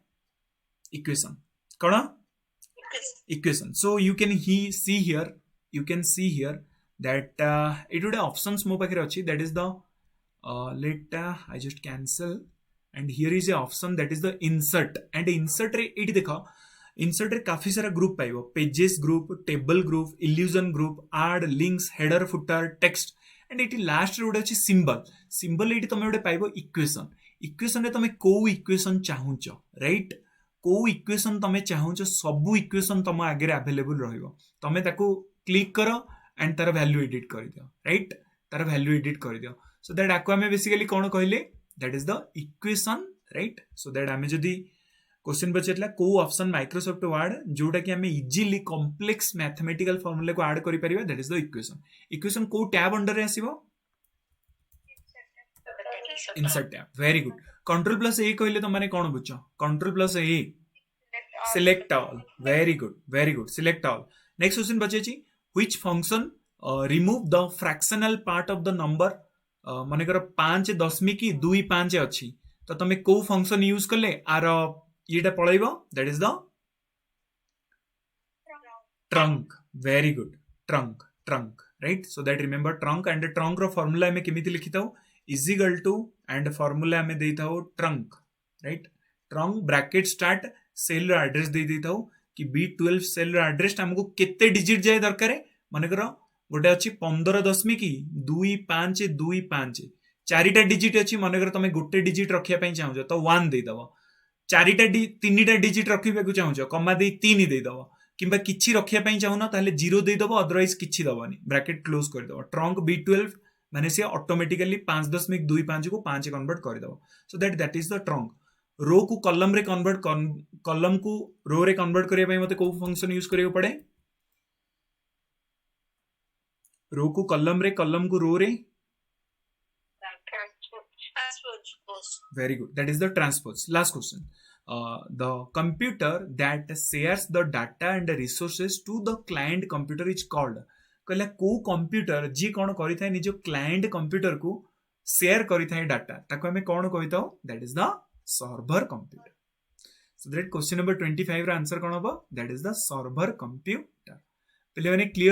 [SPEAKER 1] इक्वेशन कौन equation. So you can see here that it would have options mo pakhre achi that is the let I just cancel and here is a option that is the insert and insert re it dekha insert re काफी सारा group पाइबो pages group table group illusion group add links header footer text and it last रे उडा अछि symbol eighty तमे उडे पाइबो equation रे तमे को equation चाहुच right को equation तमे चाहुच सब equation तम आगे अवेलेबल रहइबो तमे ताको क्लिक करो एंड तार वैल्यू एडिट कर दियो राइट तार वैल्यू एडिट कर दियो सो दैट आपको हमें बेसिकली कौन कहले that is the equation right. So that हमें जदी क्वेश्चन पचारला को ऑप्शन माइक्रोसॉफ्ट वर्ड जोटा कि हमें इजीली कॉम्प्लेक्स मैथमेटिकल फार्मूला को ऐड करि परिबा दैट इज द इक्वेशन को टैब अंडर रे आसीबो insert tab. Very good. Control plus A कहले त माने कोन बुझो control plus A select all. Very good select all. Next question पचाची which function remove the fractional part of the number मानेकर 5 दशमिक 2 5 अच्छी तो तुम को फंक्शन यूज कले आर ये पलैब that is the trunc. Very good trunc right. So that remember trunc and trunc रो फार्मूला हमें केमिति लिखि थाउ is equal to and formula हमें दे थाउ trunc right. Trunc bracket start cell रो एड्रेस दे थाउ कि B12 सेल एड्रेस हमको केते डिजिट जाए दरकार मानेकर गोटे अच्छी 15.2525 चारिटा डिजिट अच्छी मानेकर तुम गोटे डिजिट रखा चाहूच तो 1 देदव चारिटा 3टा डिजिट रखा चाहूच कमा दे 3 देदव किंबा किछि रखा चाहूना ताले 0 देदव अदरवाइज किछि दबनी ब्रैकेट क्लोज करदव. ट्रंक B12 माने से ऑटोमेटिकली 5.25 को 5 कन्वर्ट करदव. So that is the trunc. रो को कॉलम रे कन्वर्ट कॉलम को रो रे कन्वर्ट करिया पई मते को फंक्शन यूज करियो पड़े रो को कॉलम रे कॉलम को रो रे. Very good that is the transpose. Last question the computer that shares the data and resources to the client computer is called. कहला को कंप्यूटर जी कोन करि थाए निजो क्लाइंट कंप्यूटर को शेयर करि थाए डाटा ताको हमें कोन कहिताओ that is the server computer. So that question number 25 रा आंसर कोन होबो that is the server computer. पहले माने क्लियर